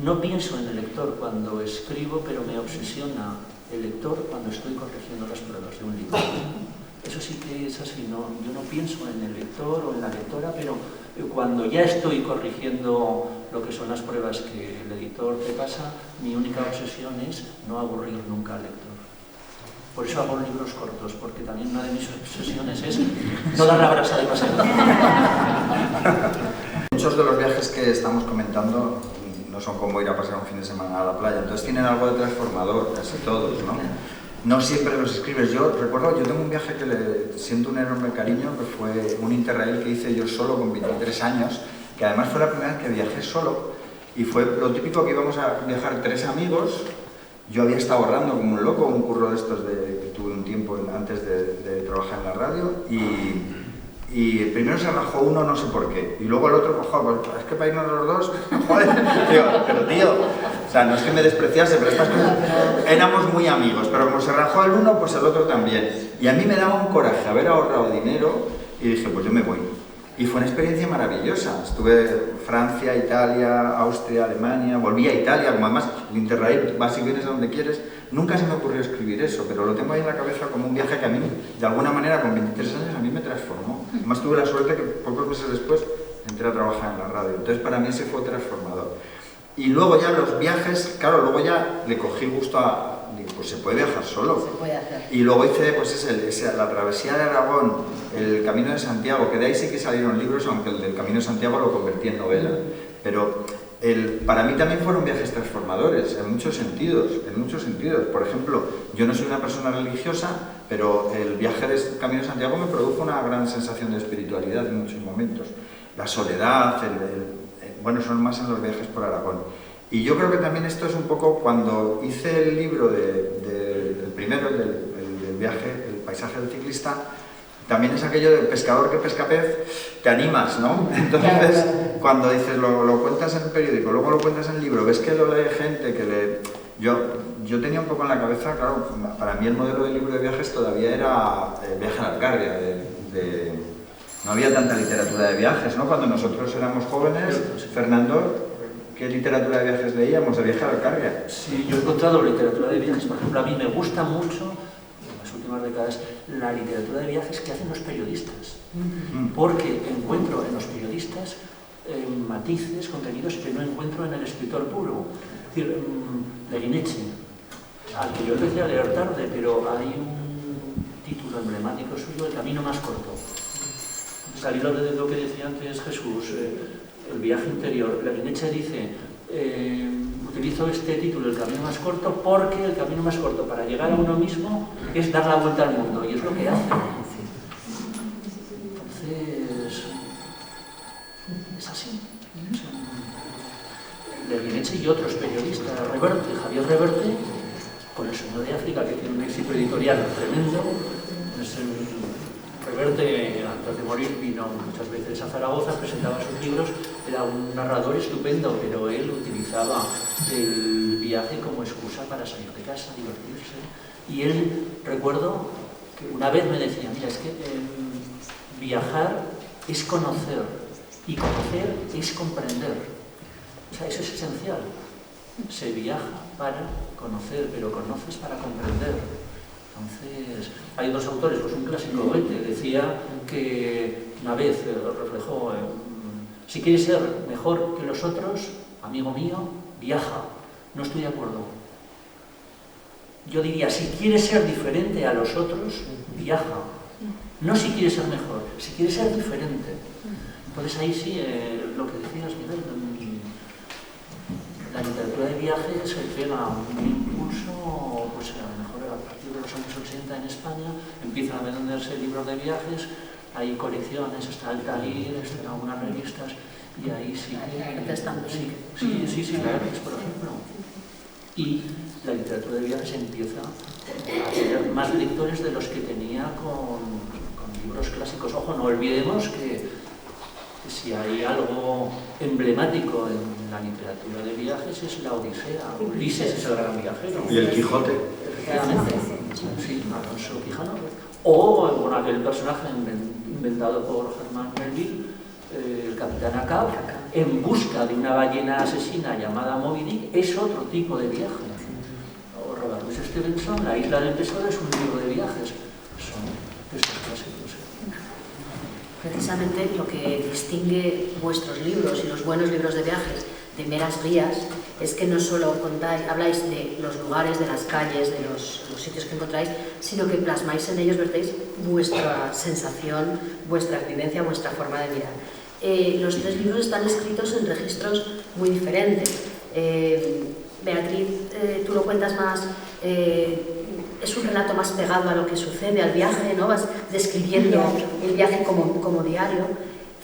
No pienso en el lector cuando escribo, pero me obsesiona el lector cuando estoy corrigiendo las pruebas de un libro. Eso sí que es así, ¿no? Yo no pienso en el lector o en la lectora, pero cuando ya estoy corrigiendo lo que son las pruebas que el editor te pasa, mi única obsesión es no aburrir nunca al lector. Por eso hago libros cortos, porque también una de mis obsesiones es no dar la brasa demasiado. Muchos de los viajes que estamos comentando no son como ir a pasar un fin de semana a la playa, entonces tienen algo de transformador, casi todos, ¿no? No siempre los escribes. Yo recuerdo, yo tengo un viaje que le siento un enorme cariño, que fue un Interrail que hice yo solo con 23 años, que además fue la primera vez que viajé solo, y fue lo típico que íbamos a viajar 3 amigos. Yo había estado ahorrando como un loco, un curro de estos que tuve un tiempo antes de trabajar en la radio, y primero se rajó uno, no sé por qué, y luego el otro, pues, joder, es que para irnos los dos, joder, pero tío, o sea, no es que me despreciase, pero estas cosas, éramos muy amigos, pero como se rajó el uno, pues el otro también, y a mí me daba un coraje haber ahorrado dinero, y dije, pues yo me voy. Y fue una experiencia maravillosa. Estuve en Francia, Italia, Austria, Alemania, volví a Italia, como además el Interrail vas y vienes a donde quieres. Nunca se me ocurrió escribir eso, pero lo tengo ahí en la cabeza como un viaje que a mí, de alguna manera, con 23 años, a mí me transformó. Además tuve la suerte que pocos meses después entré a trabajar en la radio. Entonces para mí ese fue transformador. Y luego ya los viajes, claro, luego ya le cogí gusto a, pues se puede viajar solo. Se puede hacer. Y luego hice pues la travesía de Aragón, el Camino de Santiago, que de ahí sí que salieron libros, aunque el del Camino de Santiago lo convertí en novela. Pero para mí también fueron viajes transformadores, en muchos sentidos, Por ejemplo, yo no soy una persona religiosa, pero el viaje del Camino de Santiago me produjo una gran sensación de espiritualidad en muchos momentos. La soledad, bueno, son más en los viajes por Aragón. Y yo creo que también esto es un poco cuando hice el libro el primero, el del viaje, el paisaje del ciclista, también es aquello del pescador que pesca pez, te animas, ¿no? Entonces, cuando dices, lo cuentas en el periódico, luego lo cuentas en el libro, ves que lo lee gente, Yo tenía un poco en la cabeza, claro, para mí el modelo de libro de viajes todavía era Viaje a la Alcarria, no había tanta literatura de viajes, ¿no? Cuando nosotros éramos jóvenes, Fernando, ¿qué literatura de viajes leíamos? De Viaje a la Alcarria. Sí, yo he encontrado literatura de viajes, por ejemplo, a mí me gusta mucho, en las últimas décadas, la literatura de viajes que hacen los periodistas, porque encuentro en los periodistas matices, contenidos que no encuentro en el escritor puro. Es decir, Leguineche, al que yo empecé a leer tarde, pero hay un título emblemático suyo, El camino más corto. Salido de lo que decía antes Jesús, el viaje interior. Leguineche dice, utilizo este título, El camino más corto, porque el camino más corto para llegar a uno mismo es dar la vuelta al mundo, y es lo que hace. Entonces, es así. Leguineche y otros periodistas, Javier Reverte, con El sueño de África, que tiene un éxito editorial tremendo. Reverte, antes de morir, vino muchas veces a Zaragoza, presentaba sus libros, era un narrador estupendo, pero él utilizaba el viaje como excusa para salir de casa, divertirse. Y él, recuerdo que una vez me decía, mira, es que viajar es conocer, y conocer es comprender. O sea, eso es esencial. Se viaja para conocer, pero conoces para comprender. Entonces, hay dos autores, pues un clásico, Goethe, decía que una vez reflejó, si quieres ser mejor que los otros, amigo mío, viaja. No estoy de acuerdo. Yo diría, si quieres ser diferente a los otros, viaja. No si quieres ser mejor, si quieres ser diferente. Entonces ahí sí, lo que decías, Miguel, la literatura de viajes se pega un impulso, pues a lo mejor a partir de los años 80 en España, empiezan a venderse libros de viajes, hay colecciones, está Altair, están algunas revistas, y ahí sí que... Sí, Laertes, por ejemplo. Y la literatura de viajes empieza a tener más lectores de los que tenía con libros clásicos. Ojo, no olvidemos que si hay algo emblemático en la literatura de viajes es la Odisea. Ulises es el gran viajero. Y el Quijote. Efectivamente. Sí, Alonso Quijano. O bueno, aquel personaje inventado por Germán Melville, el capitán Ahab, en busca de una ballena asesina llamada Moby Dick, es otro tipo de viaje. O Robert Louis Stevenson, La isla del tesoro, es un libro de viajes. Son estos clásicos. Precisamente lo que distingue vuestros libros y los buenos libros de viajes de meras guías es que no solo habláis de los lugares, de las calles, de los sitios que encontráis, sino que plasmáis en ellos, vertéis vuestra sensación, vuestra vivencia, vuestra forma de mirar. Los tres libros están escritos en registros muy diferentes. Beatriz, tú lo cuentas más... es un relato más pegado a lo que sucede, al viaje, ¿no? Vas describiendo el viaje como diario.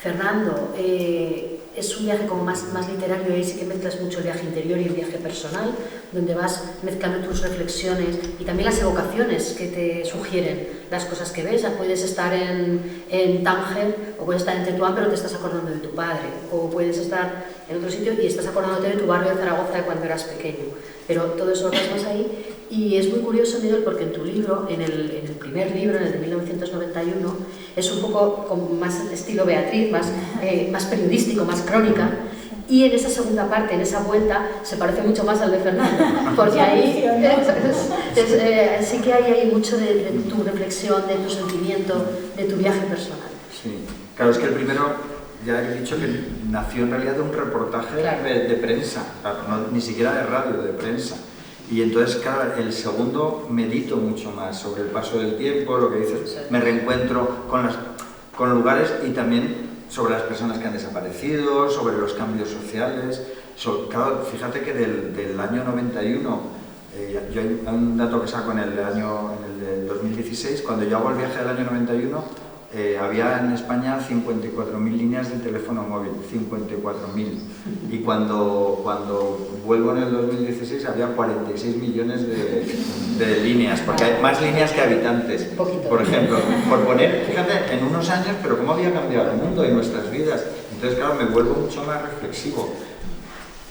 Fernando, es un viaje como más literario, y ahí sí que mezclas mucho el viaje interior y el viaje personal, donde vas mezclando tus reflexiones y también las evocaciones que te sugieren las cosas que ves. Ya puedes estar en Tánger o puedes estar en Tetuán, pero te estás acordando de tu padre, o puedes estar en otro sitio y estás acordándote de tu barrio de Zaragoza de cuando eras pequeño, pero todo eso lo plasmas ahí. Y es muy curioso, Miguel, porque en tu libro, en el primer libro, en el de 1991, es un poco con más estilo Beatriz, más periodístico, más crónica, y en esa segunda parte, en esa vuelta, se parece mucho más al de Fernando, porque ahí sí que hay ahí mucho de tu reflexión, de tu sentimiento, de tu viaje personal. Sí, claro, es que el primero ya he dicho que nació en realidad de un reportaje de prensa, claro, no, ni siquiera de radio, de prensa. Y entonces, claro, el segundo medito mucho más sobre el paso del tiempo, lo que dices, me reencuentro con lugares y también sobre las personas que han desaparecido, sobre los cambios sociales. Claro, fíjate que del año 91, yo hay un dato que saco en el del 2016, cuando yo hago el viaje del año 91, había en España 54.000 líneas de teléfono móvil, 54.000. Y cuando vuelvo en el 2016 había 46 millones de líneas, porque hay más líneas que habitantes. Por ejemplo, por poner, fíjate, en unos años, pero cómo había cambiado el mundo y nuestras vidas. Entonces, claro, me vuelvo mucho más reflexivo.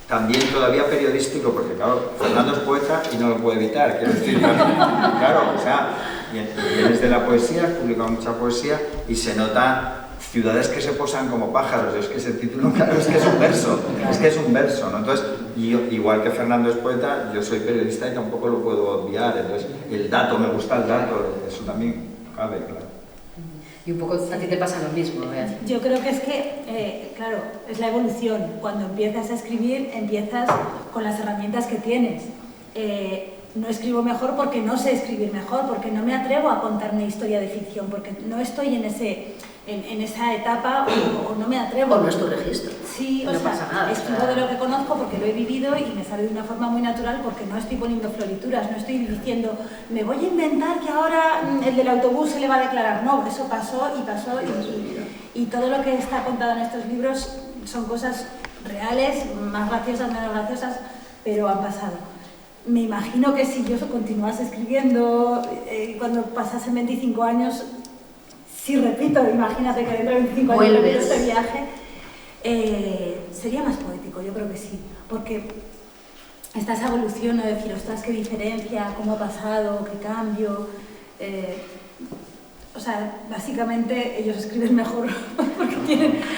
También todavía periodístico, porque claro, Fernando es poeta y no lo puede evitar, quiero decir, claro, o sea, vienes de la poesía, has publicado mucha poesía y se nota ciudades que se posan como pájaros. Es que ese título, claro, es que es un verso, ¿no? Entonces, yo, igual que Fernando es poeta, yo soy periodista y tampoco lo puedo obviar. Entonces, el dato, me gusta el dato, eso también cabe, claro. Y un poco a ti te pasa lo mismo, ¿verdad? Yo creo que es que, claro, es la evolución. Cuando empiezas a escribir, empiezas con las herramientas que tienes. No escribo mejor porque no sé escribir mejor, porque no me atrevo a contar una historia de ficción, porque no estoy en esa etapa o no me atrevo. O no es tu registro. Sí, no pasa nada. Escribo de lo que conozco porque lo he vivido y me sale de una forma muy natural porque no estoy poniendo florituras, no estoy diciendo, me voy a inventar que ahora el del autobús se le va a declarar. No, eso pasó y todo lo que está contado en estos libros son cosas reales, más graciosas, menos graciosas, pero han pasado. Me imagino que si yo continuase escribiendo, cuando pasasen 25 años, si repito, imagínate que dentro de 25 años repito este viaje, sería más poético, yo creo que sí, porque está esa evolución, ¿no? De decir, ostras, qué diferencia, cómo ha pasado, qué cambio. O sea, básicamente ellos escriben mejor porque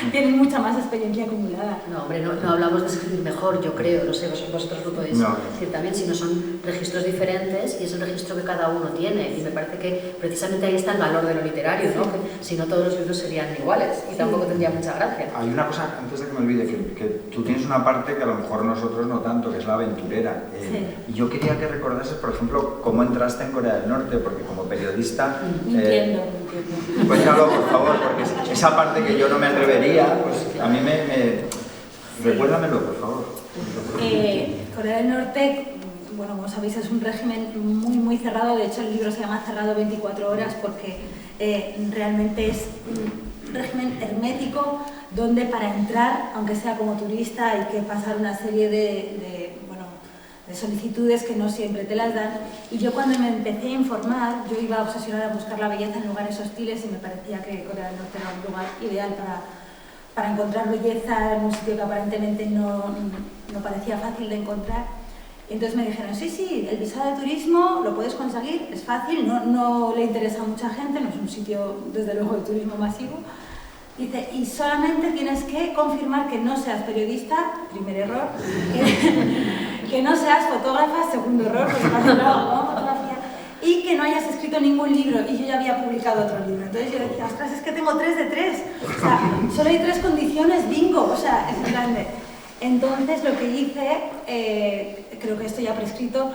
tienen mucha más experiencia acumulada. No, hombre, no hablamos de escribir mejor, yo creo, no sé, vosotros lo podéis decir también, sino son registros diferentes y es el registro que cada uno tiene. Y me parece que precisamente ahí está el valor de lo literario, ¿no? Que si no todos los libros serían iguales y tampoco tendría mucha gracia. Hay una cosa, antes de que me olvide, que tú tienes una parte que a lo mejor nosotros no tanto, que es la aventurera. Y yo quería que recordases, por ejemplo, cómo entraste en Corea del Norte, porque como periodista... Entiendo. Cuéntalo, por favor, porque esa parte que yo no me atrevería, pues a mí recuérdamelo, por favor. Corea del Norte, bueno, como sabéis, es un régimen muy, muy cerrado. De hecho, el libro se llama Cerrado 24 horas porque realmente es un régimen hermético donde para entrar, aunque sea como turista, hay que pasar una serie de solicitudes que no siempre te las dan. Y yo cuando me empecé a informar, yo iba obsesionada a buscar la belleza en lugares hostiles y me parecía que Corea del Norte era un lugar ideal para encontrar belleza en un sitio que aparentemente no parecía fácil de encontrar. Y entonces me dijeron, sí, el visado de turismo lo puedes conseguir, es fácil, no le interesa a mucha gente, no es un sitio desde luego de turismo masivo. Dice, y solamente tienes que confirmar que no seas periodista, primer error, que no seas fotógrafa, segundo error, porque fotografía, y que no hayas escrito ningún libro. Y yo ya había publicado otro libro. Entonces yo decía, ostras, es que tengo 3 de 3. O sea, solo hay 3 condiciones, bingo, o sea, es grande. Entonces lo que hice, creo que esto ya prescrito,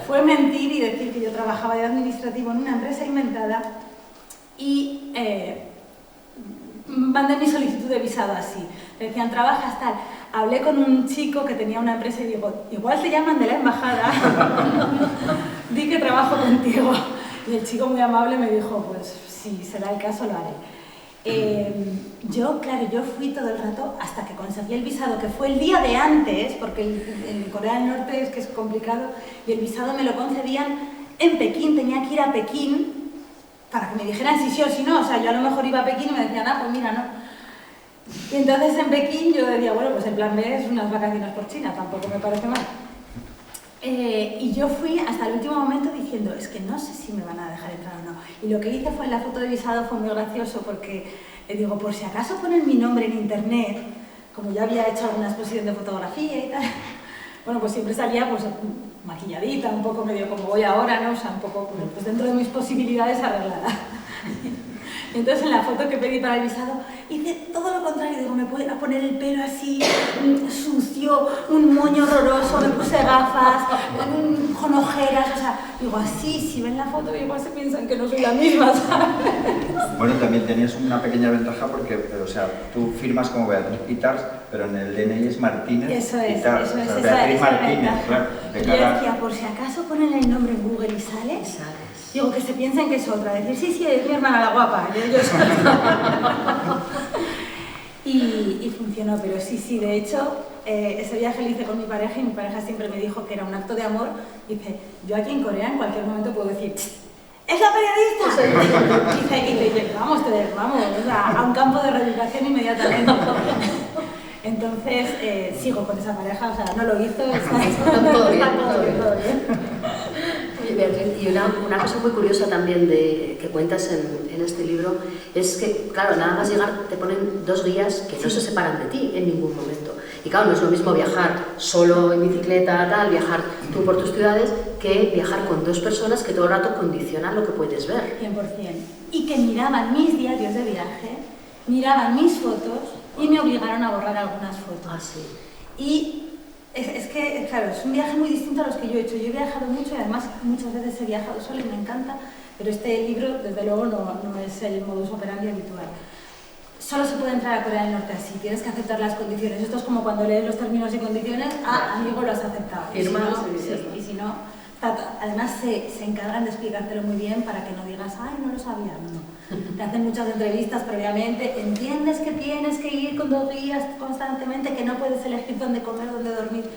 fue mentir y decir que yo trabajaba de administrativo en una empresa inventada y mandé mi solicitud de visado así. Me decían, trabajas tal. Hablé con un chico que tenía una empresa y digo, igual te llaman de la embajada, di que trabajo contigo. Y el chico muy amable me dijo, pues si será el caso lo haré. Yo fui todo el rato hasta que conseguí el visado, que fue el día de antes, porque en Corea del Norte es que es complicado, y el visado me lo concedían en Pekín, tenía que ir a Pekín para que me dijeran si sí o si no. O sea, yo a lo mejor iba a Pekín y me decían, pues mira, no. Y entonces en Pekín yo decía, bueno, pues el plan B es unas vacaciones por China, tampoco me parece mal. Y yo fui hasta el último momento diciendo, es que no sé si me van a dejar entrar o no. Y lo que hice fue en la foto de visado fue muy gracioso porque digo, por si acaso ponen mi nombre en internet, como ya había hecho alguna exposición de fotografía y tal, bueno, pues siempre salía pues maquilladita, un poco medio como voy ahora, ¿no? O sea, un poco pues dentro de mis posibilidades arreglada. Entonces en la foto que pedí para el visado hice todo lo contrario, digo, me voy a poner el pelo así sucio, un moño horroroso, me puse gafas, con ojeras, o sea, digo así, si ven la foto igual se piensan que no soy la misma, ¿sabes? Bueno, también tenías una pequeña ventaja porque, o sea, tú firmas como Beatriz Pitars, pero en el DNI es Martínez. Eso es, Pitars, eso es, o sea, Beatriz Martínez, claro. Yo decía, por si acaso ponen el nombre en Google y sales, digo, que se piensen que es otra, decir, sí, es mi hermana la guapa, yo soy. Y funcionó, pero sí, de hecho, ese viaje lo hice con mi pareja y mi pareja siempre me dijo que era un acto de amor. Dice, yo aquí en Corea en cualquier momento puedo decir, ¡es la periodista! Y te llevamos, o sea, a un campo de reeducación inmediatamente. Entonces, sigo con esa pareja, o sea, no lo hizo, está todo bien. Beatriz, y una cosa muy curiosa también que cuentas en este libro es que, claro, nada más llegar te ponen 2 guías que no se separan de ti en ningún momento. Y claro, no es lo mismo viajar solo en bicicleta, viajar tú por tus ciudades, que viajar con 2 personas que todo el rato condicionan lo que puedes ver. 100%. Y que miraban mis diarios de viaje, miraban mis fotos y me obligaron a borrar algunas fotos. Ah, sí. Y es que, claro, es un viaje muy distinto a los que yo he hecho. Yo he viajado mucho y además muchas veces he viajado sola y me encanta, pero este libro, desde luego, no es el modus operandi habitual. Solo se puede entrar a Corea del Norte así, tienes que aceptar las condiciones. Esto es como cuando lees los términos y condiciones, amigo, lo has aceptado. Y si no, además se encargan de explicártelo muy bien para que no digas, ay, no lo sabía, no. Te hacen muchas entrevistas previamente, entiendes que tienes que ir con 2 guías constantemente, que no puedes elegir dónde comer, dónde dormir,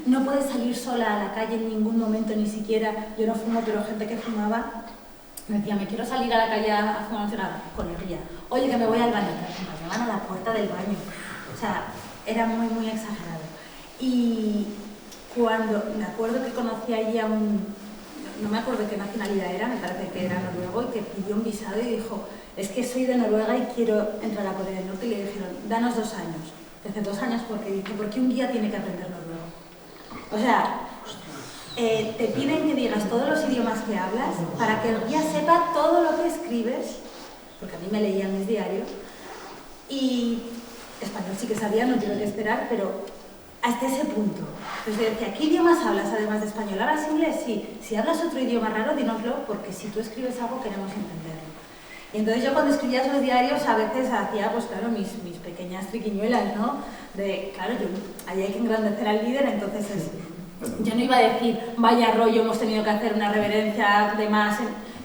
no puedes salir sola a la calle en ningún momento, ni siquiera, yo no fumo, pero gente que fumaba me decía, me quiero salir a la calle a fumar un cigarro, con el guía, oye, que me voy al baño, me llevan a la puerta del baño, o sea, era muy, muy exagerado. Y cuando, me acuerdo que conocí allí a no me acuerdo qué nacionalidad era, me parece que era noruego, y que pidió un visado y dijo, es que soy de Noruega y quiero entrar a Corea del Norte, y le dijeron, danos 2 años. Dice, 2 años porque un guía tiene que aprender noruego. O sea, te piden que digas todos los idiomas que hablas para que el guía sepa todo lo que escribes, porque a mí me leían mis diarios, y español sí que sabía, no tuve que esperar, pero hasta ese punto. Entonces decía, ¿qué idiomas hablas además de español? ¿Hablas inglés? Sí. Si hablas otro idioma raro, dínoslo, porque si tú escribes algo queremos entenderlo. Y entonces yo cuando escribía esos diarios a veces hacía, pues claro, mis pequeñas triquiñuelas, ¿no? Claro, ahí hay que engrandecer al líder, entonces yo no iba a decir, vaya rollo, hemos tenido que hacer una reverencia de más,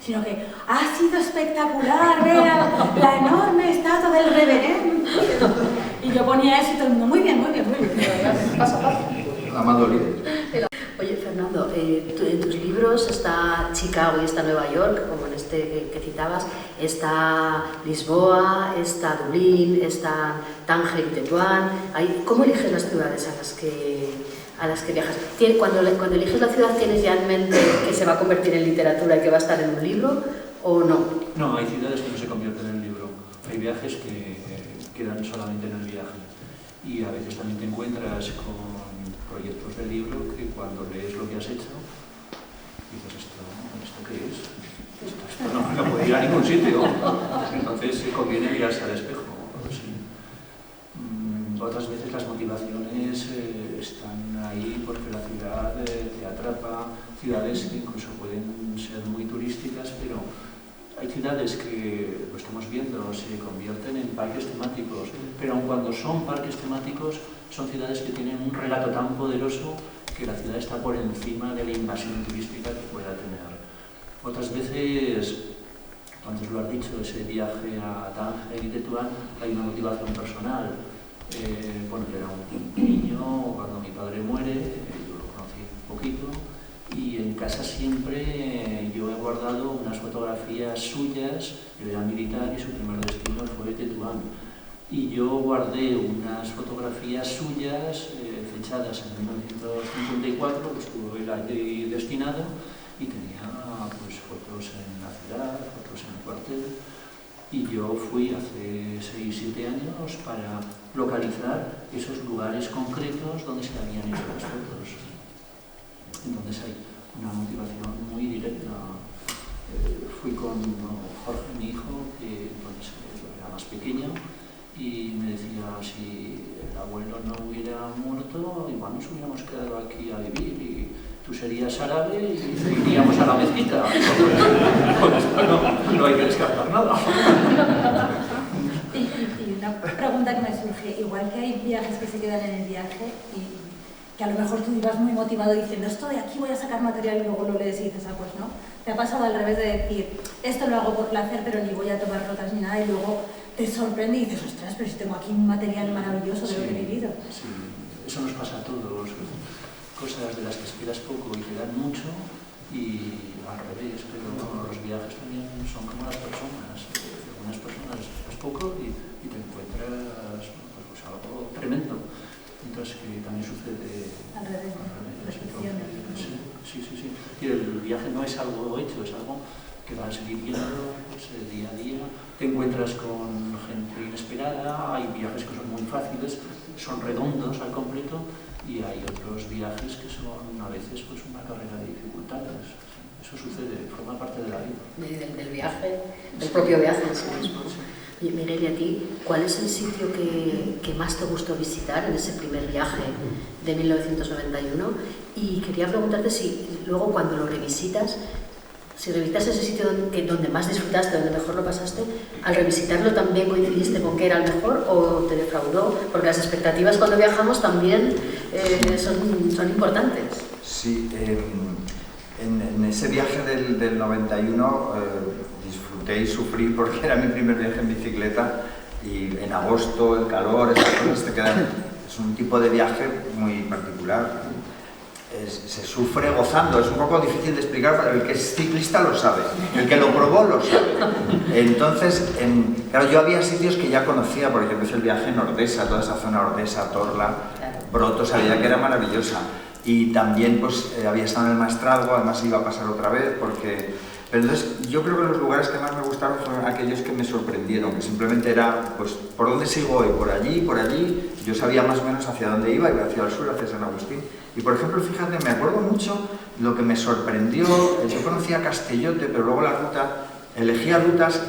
sino que ha sido espectacular ver la enorme estatua del reverendo. Y yo ponía eso y todo el mundo, muy bien. Paso a paso. Amado líder. Oye, Fernando, en tus libros está Chicago y está Nueva York, como en este que citabas, está Lisboa, está Dublín, está Tánger y Tetuán. ¿Cómo eliges las ciudades a las que viajas? Cuando eliges la ciudad, ¿tienes ya en mente que se va a convertir en literatura y que va a estar en un libro o no? No, hay ciudades que no se convierten en libro. Hay viajes que quedan solamente en el viaje. Y a veces también te encuentras con proyectos de libro que cuando lees lo que has hecho, dices, ¿esto qué es? Esto no puede ir a ningún sitio. Entonces conviene mirarse al espejo. Sí. Otras veces las motivaciones están ahí porque la ciudad te atrapa, ciudades que incluso pueden ser muy turísticas, pero hay ciudades que, lo estamos viendo, se convierten en parques temáticos, pero aun cuando son parques temáticos, son ciudades que tienen un relato tan poderoso que la ciudad está por encima de la invasión turística que pueda tener. Otras veces, antes lo has dicho, ese viaje a Tánger y Tetuán, hay una motivación personal. Bueno, yo era un niño cuando mi padre muere, yo lo conocí un poquito, y en casa siempre yo he guardado unas fotografías suyas. Él era militar y su primer destino fue Tetuán. Y yo guardé unas fotografías suyas fechadas en 1954, que estuvo él allí destinado, y tenía pues fotos en la ciudad, fotos en el cuartel. Y yo fui hace 6-7 años para localizar esos lugares concretos donde se habían hecho las fotos. Entonces hay una motivación muy directa. Fui con Jorge, mi hijo, que pues, era más pequeño, y me decía, si el abuelo no hubiera muerto, igual nos hubiéramos quedado aquí a vivir y tú serías árabe y iríamos a la mezquita. Pues no hay que descartar nada. Y una pregunta que me surge, igual que hay viajes que se quedan en el viaje y que a lo mejor tú ibas muy motivado diciendo esto de aquí voy a sacar material y luego lo lees y dices, ah, pues no. Te ha pasado al revés de decir, esto lo hago por placer pero ni voy a tomar notas ni nada y luego te sorprende y dices, ostras, pero si tengo aquí un material maravilloso de lo que he vivido. Sí, eso nos pasa a todos. Cosas de las que esperas poco y te dan mucho y al revés, pero no, los viajes también son como las personas. Algunas personas esperas poco y te encuentras pues, algo tremendo. Entonces, que también sucede Al revés, sí. Y el viaje no es algo hecho, es algo que vas viviendo pues, día a día. Te encuentras con gente inesperada, hay viajes que son muy fáciles, son redondos al completo, y hay otros viajes que son a veces pues, una carrera de dificultades. Eso sucede, forma parte de la vida. Del viaje, del propio viaje en sí mismo. Y Mireia, ¿a ti cuál es el sitio que más te gustó visitar en ese primer viaje de 1991? Y quería preguntarte si luego cuando lo revisitas, si revisitas ese sitio donde más disfrutaste, donde mejor lo pasaste, al revisitarlo también coincidiste con que era el mejor o te defraudó, porque las expectativas cuando viajamos también son importantes. Sí, en ese viaje del 91 disfruté y sufrí porque era mi primer viaje en bicicleta y en agosto el calor, esas cosas te quedan. Es un tipo de viaje muy particular. Se sufre gozando, es un poco difícil de explicar, pero el que es ciclista lo sabe, el que lo probó lo sabe. Entonces, claro, yo había sitios que ya conocía, porque yo empecé el viaje en Ordesa, toda esa zona Ordesa, Torla, Broto, sabía que era maravillosa. Y también pues había estado en el Maestrazgo, además iba a pasar otra vez, porque... Pero entonces, yo creo que los lugares que más me gustaron fueron aquellos que me sorprendieron, que simplemente era, pues, ¿por dónde sigo hoy? Por allí, yo sabía más o menos hacia dónde iba hacia el sur, hacia San Agustín. Y por ejemplo, fíjate, me acuerdo mucho lo que me sorprendió, yo conocía Castellote, pero luego la ruta, elegía rutas,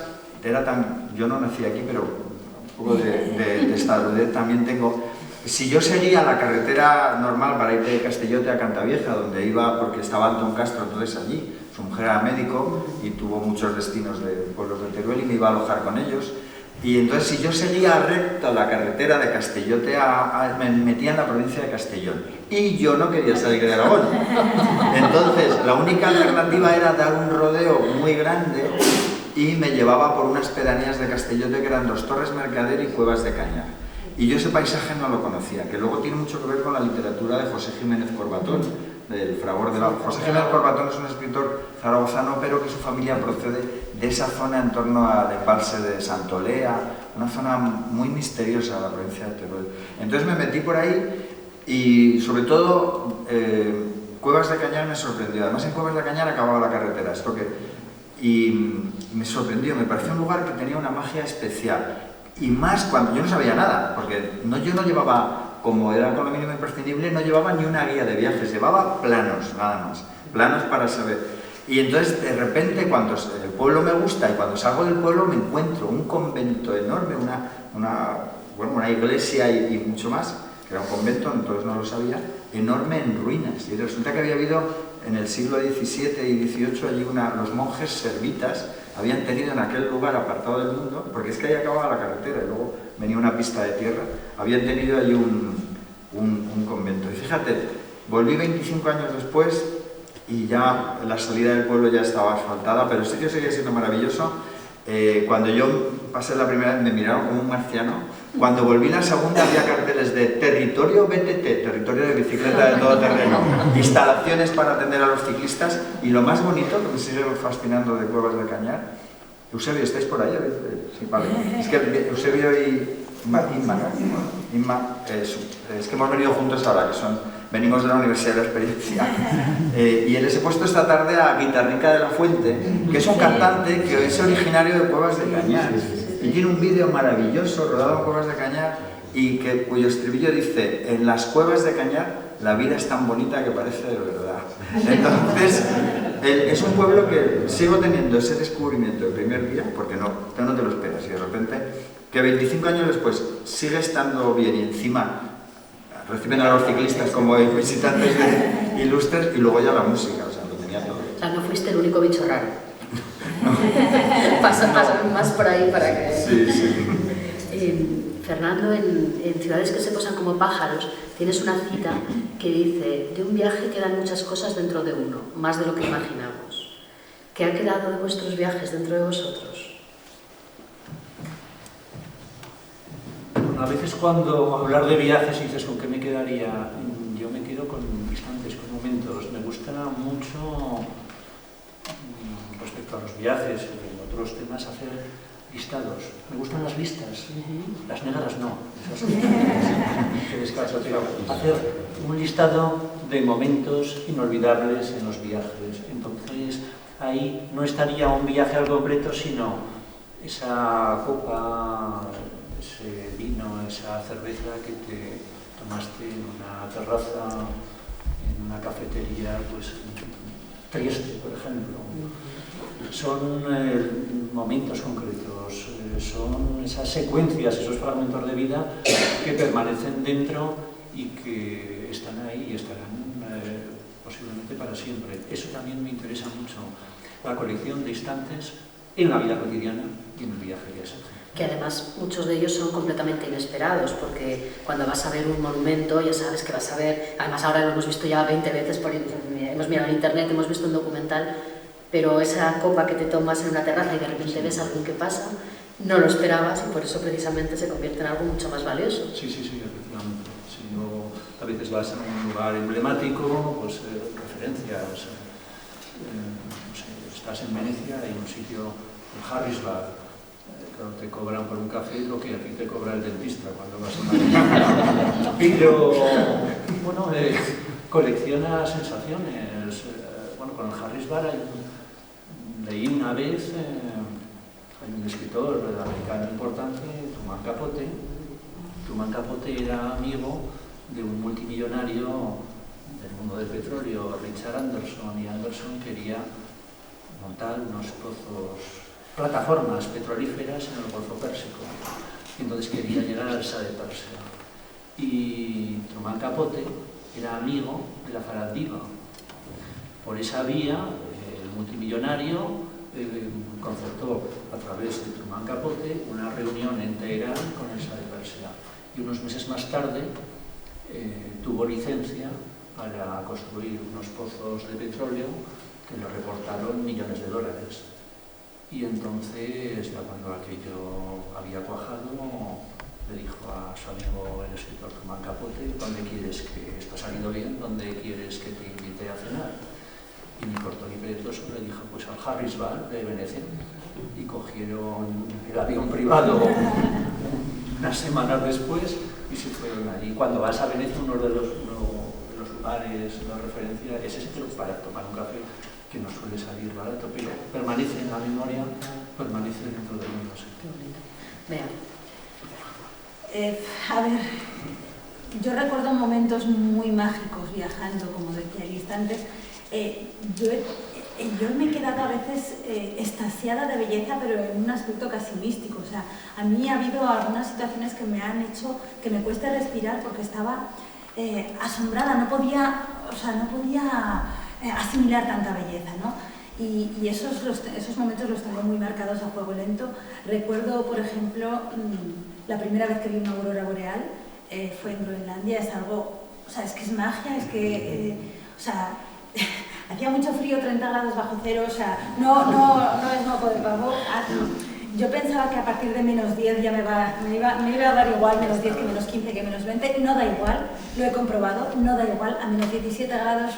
yo no nací aquí, pero un poco de estadudez también tengo. Si yo seguía la carretera normal para ir de Castellote a Cantavieja, donde iba porque estaba Antón Castro entonces allí, su mujer era médico y tuvo muchos destinos de pueblos de Teruel y me iba a alojar con ellos. Y entonces si yo seguía recto la carretera de Castellote me metía en la provincia de Castellón. Y yo no quería salir de Aragón. Entonces la única alternativa era dar un rodeo muy grande y me llevaba por unas pedanías de Castellote que eran Dos Torres Mercader y Cuevas de Cañar. Y yo ese paisaje no lo conocía, que luego tiene mucho que ver con la literatura de José Jiménez Corbatón, del Fragor de la... José Jiménez Corbatón es un escritor zaragozano, pero que su familia procede de esa zona en torno al embalse de Santolea, una zona muy misteriosa de la provincia de Teruel. Entonces me metí por ahí y sobre todo Cuevas de Cañar me sorprendió. Además en Cuevas de Cañar acababa la carretera, y me sorprendió, me pareció un lugar que tenía una magia especial. Y más cuando yo no sabía nada, porque yo no llevaba, como era con lo mínimo imprescindible, no llevaba ni una guía de viajes, llevaba planos, nada más, planos para saber. Y entonces de repente cuando el pueblo me gusta y cuando salgo del pueblo me encuentro un convento enorme, una iglesia y mucho más, que era un convento, entonces no lo sabía, enorme en ruinas. Y resulta que había habido en el siglo XVII y XVIII allí los monjes servitas habían tenido en aquel lugar apartado del mundo, porque es que ahí acababa la carretera y luego venía una pista de tierra, habían tenido allí un convento. Y fíjate, volví 25 años después y ya la salida del pueblo ya estaba asfaltada, pero el sitio seguía siendo maravilloso. Cuando yo pasé la primera vez me miraron como un marciano. Cuando volví la segunda había carteles de territorio BTT, territorio de bicicleta de todo terreno, instalaciones para atender a los ciclistas y lo más bonito, que me sigue fascinando de Cuevas de Cañar. Eusebio, ¿estáis por ahí? Sí, vale. Es que Eusebio y Inma, es que hemos venido juntos ahora, venimos de la Universidad de la Experiencia. Y les he puesto esta tarde a Guitarrica de la Fuente, que es un cantante que es originario de Cuevas de Cañar. Y tiene un vídeo maravilloso rodado en Cuevas de Cañar y cuyo estribillo dice: en las Cuevas de Cañar la vida es tan bonita que parece de verdad. Entonces, Es un pueblo que sigo teniendo ese descubrimiento el primer día, porque no te lo esperas, y de repente, que 25 años después sigue estando bien y encima reciben a los ciclistas como visitantes ilustres y luego ya la música, o sea, lo tenía todo. O sea, no fuiste el único bicho raro. Pasan más por ahí para que... Sí. Fernando, en Ciudades que se posan como pájaros, tienes una cita que dice: de un viaje quedan muchas cosas dentro de uno, más de lo que imaginamos. ¿Qué ha quedado de vuestros viajes dentro de vosotros? Bueno, a veces cuando hablar de viajes dices con qué me quedaría, yo me quedo con instantes, con momentos. Me gusta mucho, respecto a los viajes y en otros temas, hacer listados. Me gustan las listas, las negras no. Hacer un listado de momentos inolvidables en los viajes. Entonces, ahí no estaría un viaje al completo, sino esa copa, ese vino, esa cerveza que te tomaste en una terraza, en una cafetería, pues Trieste, por ejemplo. Son momentos concretos, son esas secuencias, esos fragmentos de vida que permanecen dentro y que están ahí y estarán posiblemente para siempre. Eso también me interesa mucho, la colección de instantes en la vida cotidiana y en el viaje ya es. Que además muchos de ellos son completamente inesperados, porque cuando vas a ver un monumento ya sabes que vas a ver, además ahora lo hemos visto ya 20 veces, hemos mirado en internet, hemos visto un documental, pero esa copa que te tomas en una terraza y de repente ves algo que pasa, no lo esperabas y por eso precisamente se convierte en algo mucho más valioso. Sí, efectivamente. Si no, a veces vas a un lugar emblemático, pues referencias, no sé, estás en Venecia, hay un sitio, en Harrisburg, claro, te cobran por un café lo que a ti te cobra el dentista cuando vas a una... Pero, bueno, colecciona sensaciones. Bueno, con el Harrisburg leí una vez, hay un escritor americano importante, Truman Capote. Truman Capote era amigo de un multimillonario del mundo del petróleo, Richard Anderson, y Anderson quería montar unos plataformas petrolíferas en el Golfo Pérsico. Y entonces quería llegar al Shah de Persia. Y Truman Capote era amigo de la Farandiva. Por esa vía, el multimillonario concertó a través de Truman Capote una reunión en Teherán con el Shah de Persia. Y unos meses más tarde tuvo licencia para construir unos pozos de petróleo que le reportaron millones de dólares. Y entonces, ya cuando aquello había cuajado, le dijo a su amigo el escritor Truman Capote: ¿dónde quieres que esto ha salido bien? ¿Dónde quieres que te invite a cenar? Y ni corto ni perezoso le dijo: pues al Harrisburg de Venecia. Y cogieron el avión privado unas semanas después y se fueron allí. Cuando vas a Venecia, uno de los lugares de referencia es ese, para tomar un café, que no suele salir barato, pero permanece en la memoria, permanece dentro del mundo. Vea. A ver, yo recuerdo momentos muy mágicos viajando, como decía el instante. Yo me he quedado a veces extasiada de belleza, pero en un aspecto casi místico. O sea, a mí ha habido algunas situaciones que me han hecho que me cueste respirar porque estaba asombrada, no podía asimilar tanta belleza, ¿no? Y esos momentos los tengo muy marcados a fuego lento. Recuerdo, por ejemplo, la primera vez que vi una aurora boreal fue en Groenlandia. Es algo, o sea, es que es magia, es que, o sea, hacía mucho frío, 30 grados bajo cero, o sea, no es moco de pavo. Yo pensaba que a partir de menos 10 ya me iba a dar igual, menos 10 que menos 15 que menos 20, no da igual, lo he comprobado, no da igual, a menos 17 grados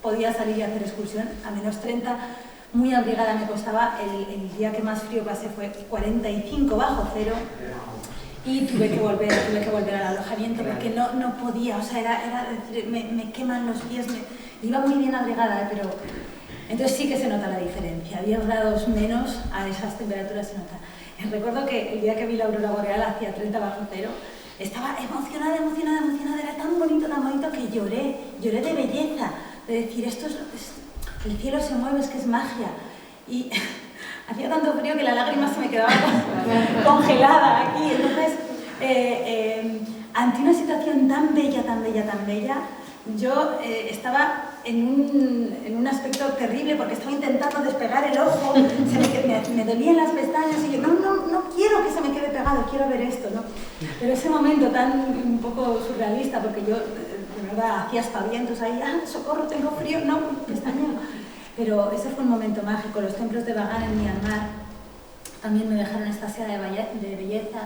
podía salir y hacer excursión, a menos 30, muy abrigada me costaba, el día que más frío pasé fue 45 bajo cero y tuve que volver al alojamiento porque no podía, o sea, era decir, me queman los pies, iba muy bien abrigada, pero entonces sí que se nota la diferencia, 10 grados menos a esas temperaturas se nota. Recuerdo que el día que vi la aurora boreal hacía 30 bajo cero, estaba emocionada, era tan bonito que lloré de belleza, de decir, esto es el cielo se mueve, es que es magia. Y hacía tanto frío que la lágrima se me quedaba congelada aquí. Entonces, ante una situación tan bella, tan bella, tan bella, yo estaba en un aspecto terrible porque estaba intentando despegar el ojo, me dolían las pestañas y yo, no quiero que se me quede pegado, quiero ver esto, ¿no? Pero ese momento tan un poco surrealista, porque yo de verdad hacía aspavientos ahí, socorro, tengo frío, no, pestañeo. Pero ese fue un momento mágico. Los templos de Bagan en Myanmar también me dejaron extasiada de belleza,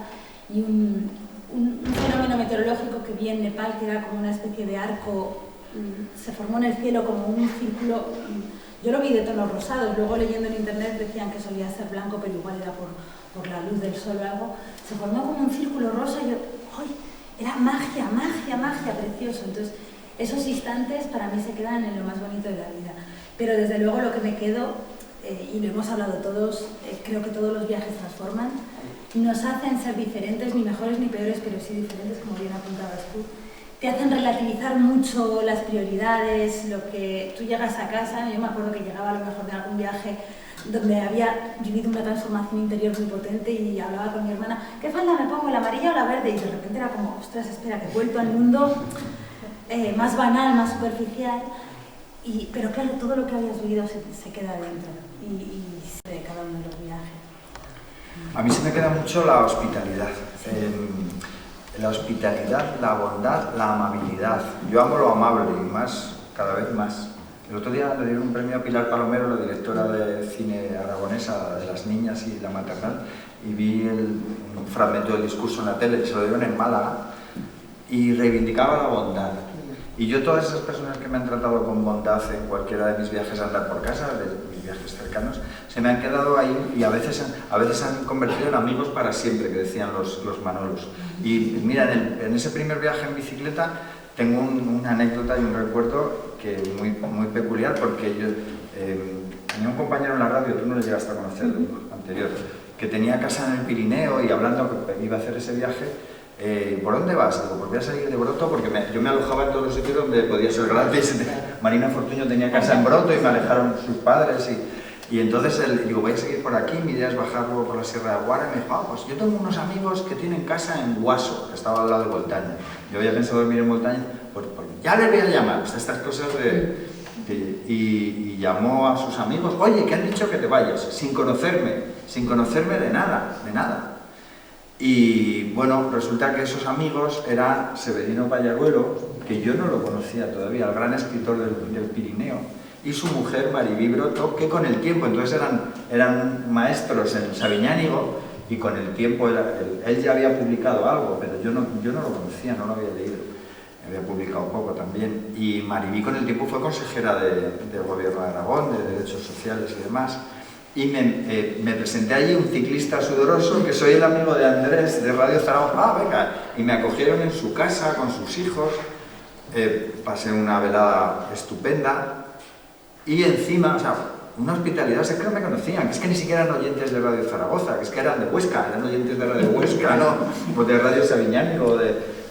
y un fenómeno meteorológico que vi en Nepal, que era como una especie de arco, se formó en el cielo como un círculo. Yo lo vi de tonos rosados, luego leyendo en internet decían que solía ser blanco, pero igual era por la luz del sol o algo. Se formó como un círculo rosa y yo, ¡ay! Era magia, magia, magia, precioso. Entonces, esos instantes para mí se quedan en lo más bonito de la vida. Pero desde luego lo que me quedo, y lo hemos hablado todos, creo que todos los viajes transforman, nos hacen ser diferentes, ni mejores ni peores, pero sí diferentes, como bien apuntabas tú. Te hacen relativizar mucho las prioridades, lo que tú llegas a casa. Yo me acuerdo que llegaba a lo mejor de algún viaje donde había vivido una transformación interior muy potente y hablaba con mi hermana, ¿qué falda me pongo, la amarilla o la verde? Y de repente era como, ostras, espera, que he vuelto al mundo más banal, más superficial. Pero claro, todo lo que habías vivido se queda dentro y de cada uno de los viajes. A mí se me queda mucho la hospitalidad. La hospitalidad, la bondad, la amabilidad. Yo amo lo amable y más, cada vez más. El otro día le dieron un premio a Pilar Palomero, la directora de cine aragonesa de Las Niñas y La Maternal, y vi un fragmento del discurso en la tele, que se lo dieron en Málaga, y reivindicaba la bondad. Y yo, todas esas personas que me han tratado con bondad en cualquiera de mis viajes a andar por casa, de mis viajes cercanos, se me han quedado ahí y a veces han convertido en amigos para siempre, que decían los Manolos. Y mira, en ese primer viaje en bicicleta tengo una anécdota y un recuerdo que muy peculiar, porque yo tenía un compañero en la radio, tú no le llegaste a conocer, anterior, que tenía casa en el Pirineo, y hablando que iba a hacer ese viaje, ¿por dónde vas? Digo, pues voy a salir de Broto, porque yo me alojaba en todos los sitios donde podía ser gratis. Marina Fortuño tenía casa en Broto y me alejaron sus padres, y entonces digo, voy a seguir por aquí, mi idea es bajar luego por la Sierra de Guara, y me dijo, pues yo tengo unos amigos que tienen casa en Guaso, que estaba al lado de Voltaña. Yo había pensado dormir en Voltaña, pues ya le voy a llamar, estas cosas y llamó a sus amigos, oye, que han dicho que te vayas, sin conocerme de nada. Y bueno, resulta que esos amigos eran Severino Pallaruelo, que yo no lo conocía todavía, el gran escritor del Pirineo, y su mujer Maribí Broto, que con el tiempo, entonces eran maestros en Sabiñánigo, y con el tiempo él ya había publicado algo, pero yo no lo conocía, no lo había leído, había publicado poco también. Y Maribí con el tiempo fue consejera del gobierno de Aragón, de Derechos Sociales y demás. Y me presenté allí, un ciclista sudoroso, que soy el amigo de Andrés de Radio Zaragoza, venga, y me acogieron en su casa con sus hijos, pasé una velada estupenda, y encima, o sea, una hospitalidad, es que no me conocían, que es que ni siquiera eran oyentes de Radio Zaragoza, que es que eran de Huesca, eran oyentes de Radio Huesca, no, o de Radio Sabiñánigo,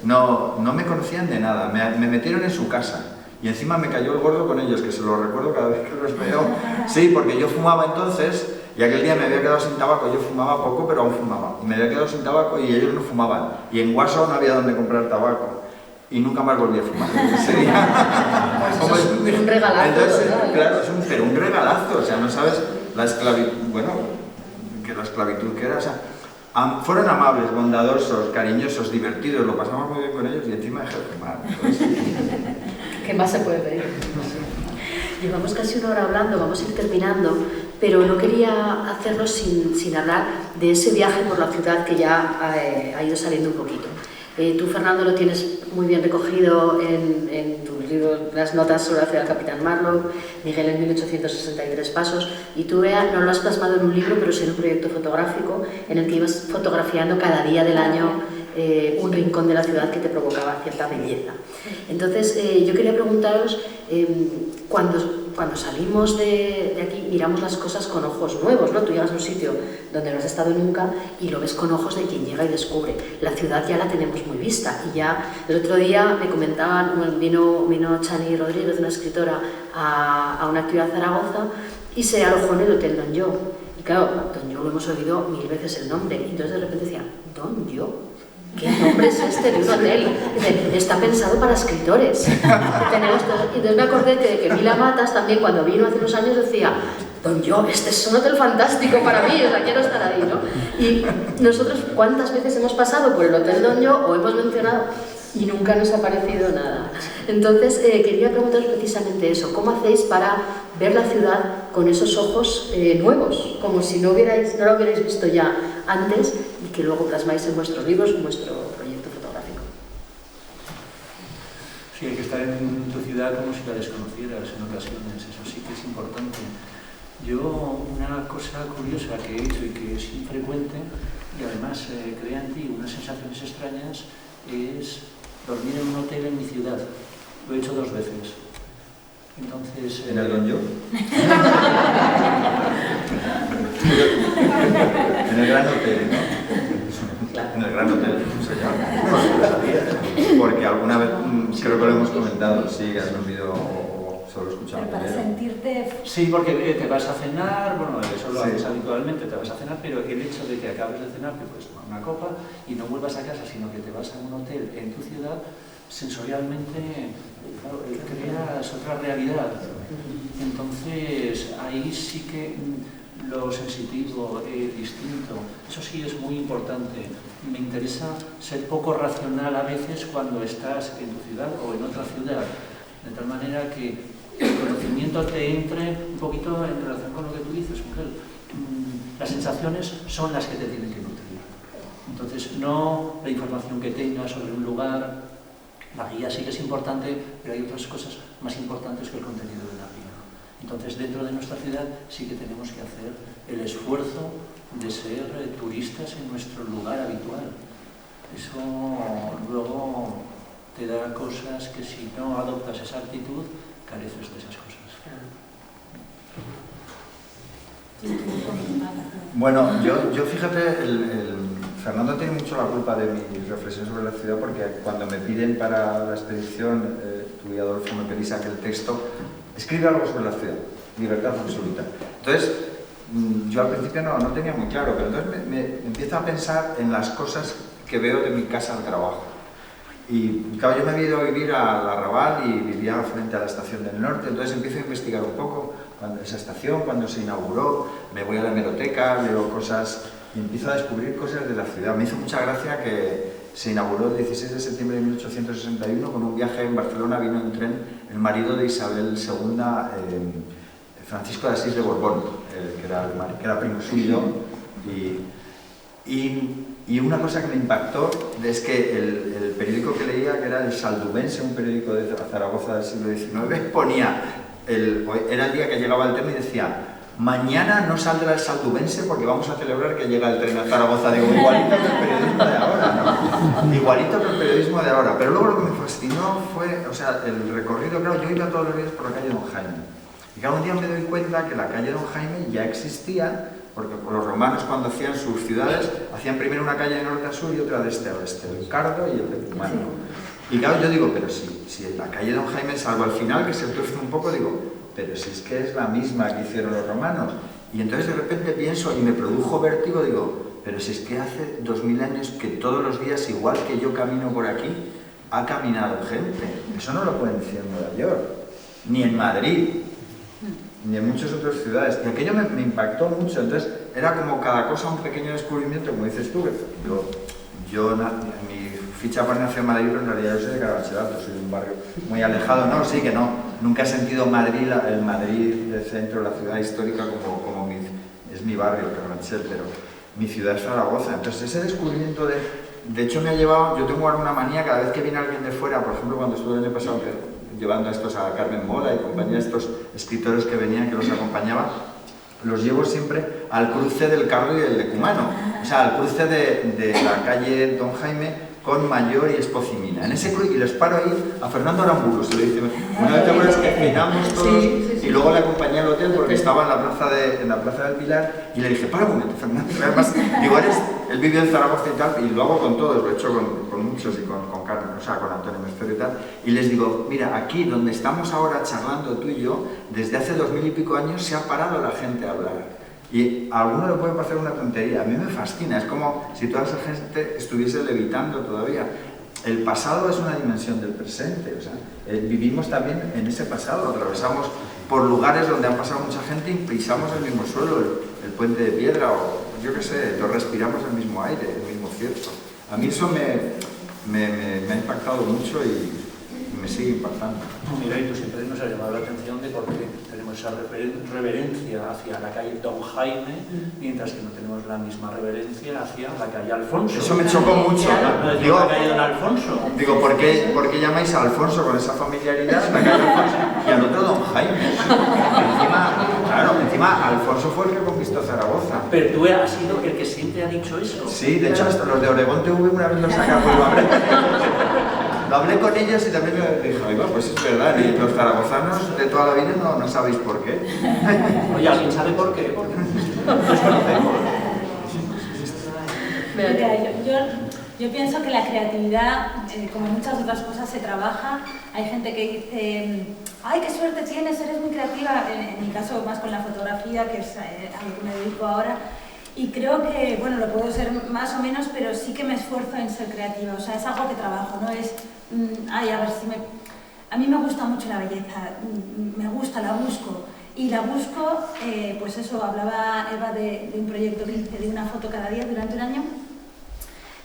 no me conocían de nada, me metieron en su casa. Y encima me cayó el gordo con ellos, que se lo recuerdo cada vez que los veo. Sí, porque yo fumaba entonces, y aquel día me había quedado sin tabaco. Yo fumaba poco, pero aún fumaba. Y me había quedado sin tabaco y ellos no fumaban. Y en Guaso no había donde comprar tabaco. Y nunca más volví a fumar. Ese día. Pues es un regalazo. Entonces, claro, pero un regalazo. O sea, no sabes la esclavitud, bueno, que la esclavitud que era. O sea, fueron amables, bondadosos, cariñosos, divertidos. Lo pasamos muy bien con ellos y encima dejé de fumar. Entonces, ¿qué más se puede pedir? Llevamos casi una hora hablando, vamos a ir terminando, pero no quería hacerlo sin hablar de ese viaje por la ciudad que ya ha ido saliendo un poquito. Tú, Fernando, lo tienes muy bien recogido en tu libro, las notas sobre la ciudad del Capitán Marlowe, Miguel en 1863 pasos, y tú, Bea, no lo has plasmado en un libro, pero sí en un proyecto fotográfico en el que ibas fotografiando cada día del año un rincón de la ciudad que te provocaba cierta belleza. Entonces, yo quería preguntaros, cuando salimos de aquí, miramos las cosas con ojos nuevos, ¿no? Tú llegas a un sitio donde no has estado nunca y lo ves con ojos de quien llega y descubre. La ciudad ya la tenemos muy vista y ya el otro día me comentaban, vino Chani Rodríguez, una escritora, a una actividad de Zaragoza y se alojó en el Hotel Don Yo. Y claro, Don Yo lo hemos oído 1000 veces el nombre y entonces de repente decía, Don Yo. ¿Qué nombre es este de un hotel? Dice, está pensado para escritores. Y entonces me acordé que Mila Matas también cuando vino hace unos años decía, Don Yo, este es un hotel fantástico para mí, o sea, quiero estar ahí, ¿no? Y nosotros, ¿cuántas veces hemos pasado por el Hotel Don Yo o hemos mencionado y nunca nos ha parecido nada? Entonces, quería preguntaros precisamente eso, ¿cómo hacéis para ver la ciudad con esos ojos nuevos, como si no lo hubierais visto ya antes y que luego plasmáis en vuestros libros, en vuestro proyecto fotográfico? Sí, hay que estar en tu ciudad como si la desconocieras en ocasiones, eso sí que es importante. Yo, una cosa curiosa que he hecho y que es infrecuente y además crea en ti unas sensaciones extrañas es dormir en un hotel en mi ciudad. Lo he hecho 2 veces. Entonces, ¿En el Don Yo? En el Gran Hotel, ¿no? En el Gran Hotel, se llama. No lo sabía. Porque alguna vez, creo que lo hemos comentado, sí, has dormido o solo escuchado. Pero para sentirte... Sí, porque te vas a cenar, bueno, eso lo haces habitualmente, te vas a cenar, pero el hecho de que acabes de cenar, te puedes tomar una copa y no vuelvas a casa, sino que te vas a un hotel en tu ciudad, sensorialmente, claro, creas otra realidad. Entonces, ahí sí que lo sensitivo, distinto, eso sí es muy importante. Me interesa ser poco racional a veces cuando estás en tu ciudad o en otra ciudad, de tal manera que el conocimiento te entre un poquito en relación con lo que tú dices, Miguel. Las sensaciones son las que te tienen que nutrir. Entonces, no la información que tengas sobre un lugar. La guía sí que es importante, pero hay otras cosas más importantes que el contenido de la guía. Entonces, dentro de nuestra ciudad sí que tenemos que hacer el esfuerzo de ser turistas en nuestro lugar habitual. Eso luego te da cosas que si no adoptas esa actitud, careces de esas cosas. Bueno, yo fíjate, Fernando tiene mucho la culpa de mi reflexión sobre la ciudad porque cuando me piden para la expedición, tú y Adolfo me pedís aquel texto, escribe algo sobre la ciudad, libertad absoluta. Entonces, yo al principio no tenía muy claro, pero entonces me empiezo a pensar en las cosas que veo de mi casa al trabajo. Y claro, yo me he ido a vivir al Arrabal y vivía frente a la estación del norte, entonces empiezo a investigar un poco esa estación, cuando se inauguró, me voy a la hemeroteca, leo cosas y empiezo a descubrir cosas de la ciudad. Me hizo mucha gracia que se inauguró el 16 de septiembre de 1861 con un viaje en Barcelona, vino en tren el marido de Isabel II, Francisco de Asís de Borbón, que era primo suyo. Y una cosa que me impactó es que el periódico que leía, que era el Saldubense, un periódico de Zaragoza del siglo XIX, ponía, era el día que llegaba el tren y decía: mañana no saldrá el Saldubense porque vamos a celebrar que llega el tren a Zaragoza. Digo, igualito que el periodismo de ahora, ¿no? Igualito que el periodismo de ahora. Pero luego lo que me fascinó fue, o sea, el recorrido. Claro, yo iba todos los días por la calle Don Jaime. Y cada un día me doy cuenta que la calle Don Jaime ya existía, porque los romanos cuando hacían sus ciudades, hacían primero una calle de norte a sur y otra de este a oeste, el Cardo y el Petumano. Y claro, yo digo, pero si la calle Don Jaime, salvo al final, que se tuerce un poco, digo, pero si es que es la misma que hicieron los romanos. Y entonces de repente pienso, y me produjo vértigo, digo, pero si es que hace 2000 años que todos los días, igual que yo camino por aquí, ha caminado gente. Eso no lo pueden decir en Nueva York, ni en Madrid, ni en muchas otras ciudades. Y aquello me impactó mucho. Entonces era como cada cosa un pequeño descubrimiento, como dices tú. Yo en mi ficha para nacer en Madrid, pero en realidad yo soy de Carabanchel, soy de un barrio muy alejado. No, sí que no. Nunca he sentido Madrid, el Madrid del centro, la ciudad histórica, como es mi barrio, Carabanchel, pero mi ciudad es Zaragoza. Entonces ese descubrimiento de hecho me ha llevado, yo tengo ahora una manía, cada vez que viene alguien de fuera, por ejemplo cuando estuve el año pasado llevando a estos a Carmen Mola y compañía, estos escritores que venían, que los acompañaba, los llevo siempre al cruce del Carro y del Decumano, o sea, al cruce de la calle Don Jaime con Mayor y Espocimina. En ese cruce, y les paro ahí a Fernando Aramburu, se lo dice. Una vez te acuerdas que cenamos todos y luego le acompañé al hotel porque estaba en la plaza del Pilar y le dije, para un momento, Fernando. Además, digo, él vivió en Zaragoza y tal, y lo hago con todos, lo he hecho con muchos y con Carmen, o sea, con Antonio Mercero y tal. Y les digo, mira, aquí donde estamos ahora charlando tú y yo, desde hace 2000 y pico años se ha parado la gente a hablar. Y a alguno le puede parecer una tontería, a mí me fascina, es como si toda esa gente estuviese levitando todavía. El pasado es una dimensión del presente, o sea, vivimos también en ese pasado, atravesamos por lugares donde ha pasado mucha gente y pisamos el mismo suelo, el puente de piedra, o yo qué sé, lo respiramos el mismo aire, el mismo cierto. A mí eso me ha impactado mucho y me sigue impactando. Mira, y tú siempre nos has llamado la atención de por qué tenemos esa reverencia hacia la calle Don Jaime, mientras que no tenemos la misma reverencia hacia la calle Alfonso. Eso me chocó mucho. No decimos la calle Don Alfonso. Digo, ¿por qué llamáis a Alfonso con esa familiaridad, la calle Alfonso, y al otro Don Jaime? Encima Alfonso fue el que conquistó Zaragoza. Pero tú has sido el que siempre ha dicho eso. Sí, de hecho hasta los de Oregón TV una vez lo sacaron. Lo hablé con ellos y también me dijo, oiga, pues es verdad, y los zaragozanos de toda la vida no sabéis por qué. Oye, ¿alguien sabe por qué? Porque nos conocemos. Mira, yo pienso que la creatividad, como muchas otras cosas, se trabaja. Hay gente que dice, ¡ay, qué suerte tienes! Eres muy creativa. En mi caso, más con la fotografía, que es a lo que me dedico ahora. Y creo que, bueno, lo puedo ser más o menos, pero sí que me esfuerzo en ser creativa. O sea, es algo que trabajo, no es, ay, a ver si me... A mí me gusta mucho la belleza, me gusta, la busco. Y la busco, pues eso, hablaba Eva de un proyecto que hice de una foto cada día durante un año.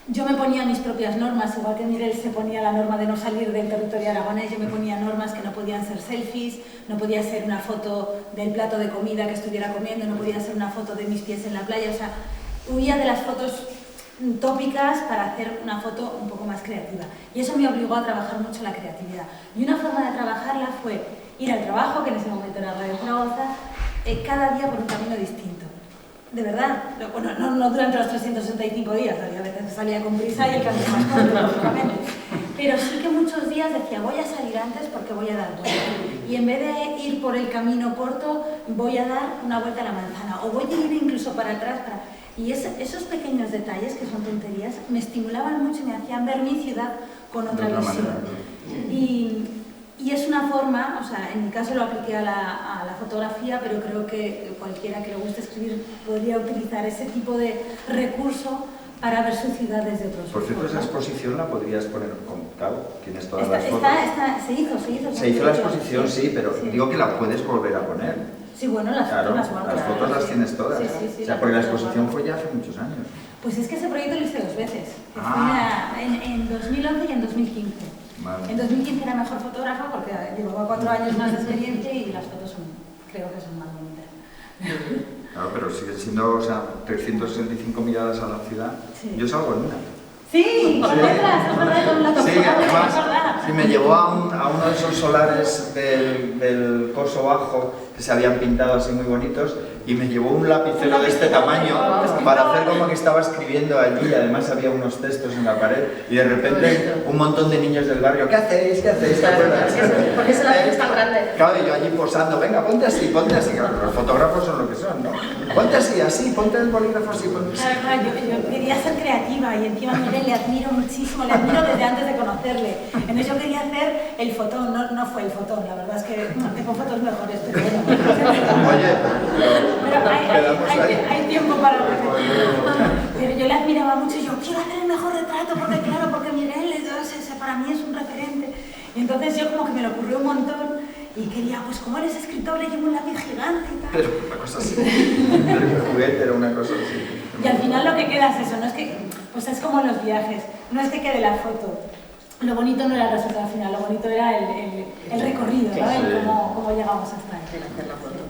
Yo me ponía mis propias normas, igual que Mirel se ponía la norma de no salir del territorio aragonés, yo me ponía normas que no podían ser selfies, no podía ser una foto del plato de comida que estuviera comiendo, no podía ser una foto de mis pies en la playa, o sea, huía de las fotos tópicas para hacer una foto un poco más creativa. Y eso me obligó a trabajar mucho la creatividad. Y una forma de trabajarla fue ir al trabajo, que en ese momento era Radio Zaragoza, cada día por un camino distinto. De verdad, bueno, no durante los 365 días, había veces que salía con prisa y el camino más corto, lógicamente. Pero sí que muchos días decía, voy a salir antes porque voy a dar vuelta. Y en vez de ir por el camino corto, voy a dar una vuelta a la manzana. O voy a ir incluso para atrás. Y esos pequeños detalles, que son tonterías, me estimulaban mucho y me hacían ver mi ciudad con otra visión. Y es una forma, o sea, en mi caso lo apliqué a la fotografía, pero creo que cualquiera que le guste escribir podría utilizar ese tipo de recurso para ver su ciudad desde otros puntos. Por cierto, esa exposición la podrías poner con Cabo, tienes todas las fotos. Se hizo. Se hizo la exposición, sí, pero sí. Digo que la puedes volver a poner. Sí, bueno, las fotos las guardo. Las fotos las tienes todas. Sí, o sea, porque la exposición fue ya hace muchos años. Pues es que ese proyecto lo hice 2 veces. Fue en 2011 y en 2015. Vale. En 2015 era mejor fotógrafa porque llevaba 4 años más de experiencia y las fotos creo que son más bonitas. Claro, pero siguen siendo, o sea, 365 miradas a la ciudad. Sí. Yo salgo en una. Sí, con letras, es verdad, con la sí, además, sí, me llevó a uno de esos solares del Coso Bajo que se habían pintado así muy bonitos y me llevó un lapicero de este tamaño para hacer como que estaba escribiendo allí y además había unos textos en la pared y de repente un montón de niños del barrio, ¿qué hacéis? ¿Qué hacéis? ¿Te acuerdas? ¿Por qué se la haces tan grande? Claro, y yo allí posando, venga, ponte así, claro, los fotógrafos son lo que son, ¿no? Ponte así, ponte el bolígrafo así, ponte así. Claro, yo quería ser creativa y encima Mirel le admiro muchísimo, le admiro desde antes de conocerle. Entonces yo quería hacer el fotón, no fue el fotón, la verdad es que tengo fotos mejores, pero bueno. Oye, pero hay tiempo para repetir. Pero yo le admiraba mucho y yo quiero hacer el mejor retrato porque Mirel para mí es un referente. Y entonces yo como que me lo ocurrió un montón y quería, pues como eres escritor, le llevo un lápiz gigante y tal. Pero una cosa así, el juguete era una cosa así. Y al final lo que queda es eso, no es que, pues es como en los viajes, no es que quede la foto. Lo bonito no era el resultado final, lo bonito era el recorrido, ¿no? Sí. El cómo llegamos hasta ahí. El hacer la foto.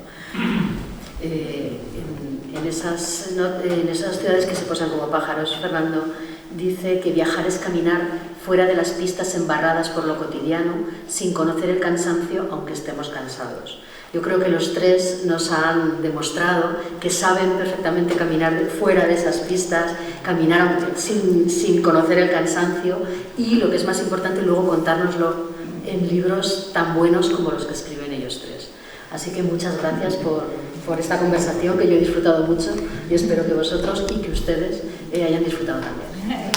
En esas ciudades que se posan como pájaros, Fernando dice que viajar es caminar fuera de las pistas embarradas por lo cotidiano, sin conocer el cansancio, aunque estemos cansados. Yo creo que los tres nos han demostrado que saben perfectamente caminar fuera de esas pistas, caminar sin conocer el cansancio y, lo que es más importante, luego contárnoslo en libros tan buenos como los que escriben ellos tres. Así que muchas gracias por esta conversación, que yo he disfrutado mucho y espero que vosotros y que ustedes hayan disfrutado también.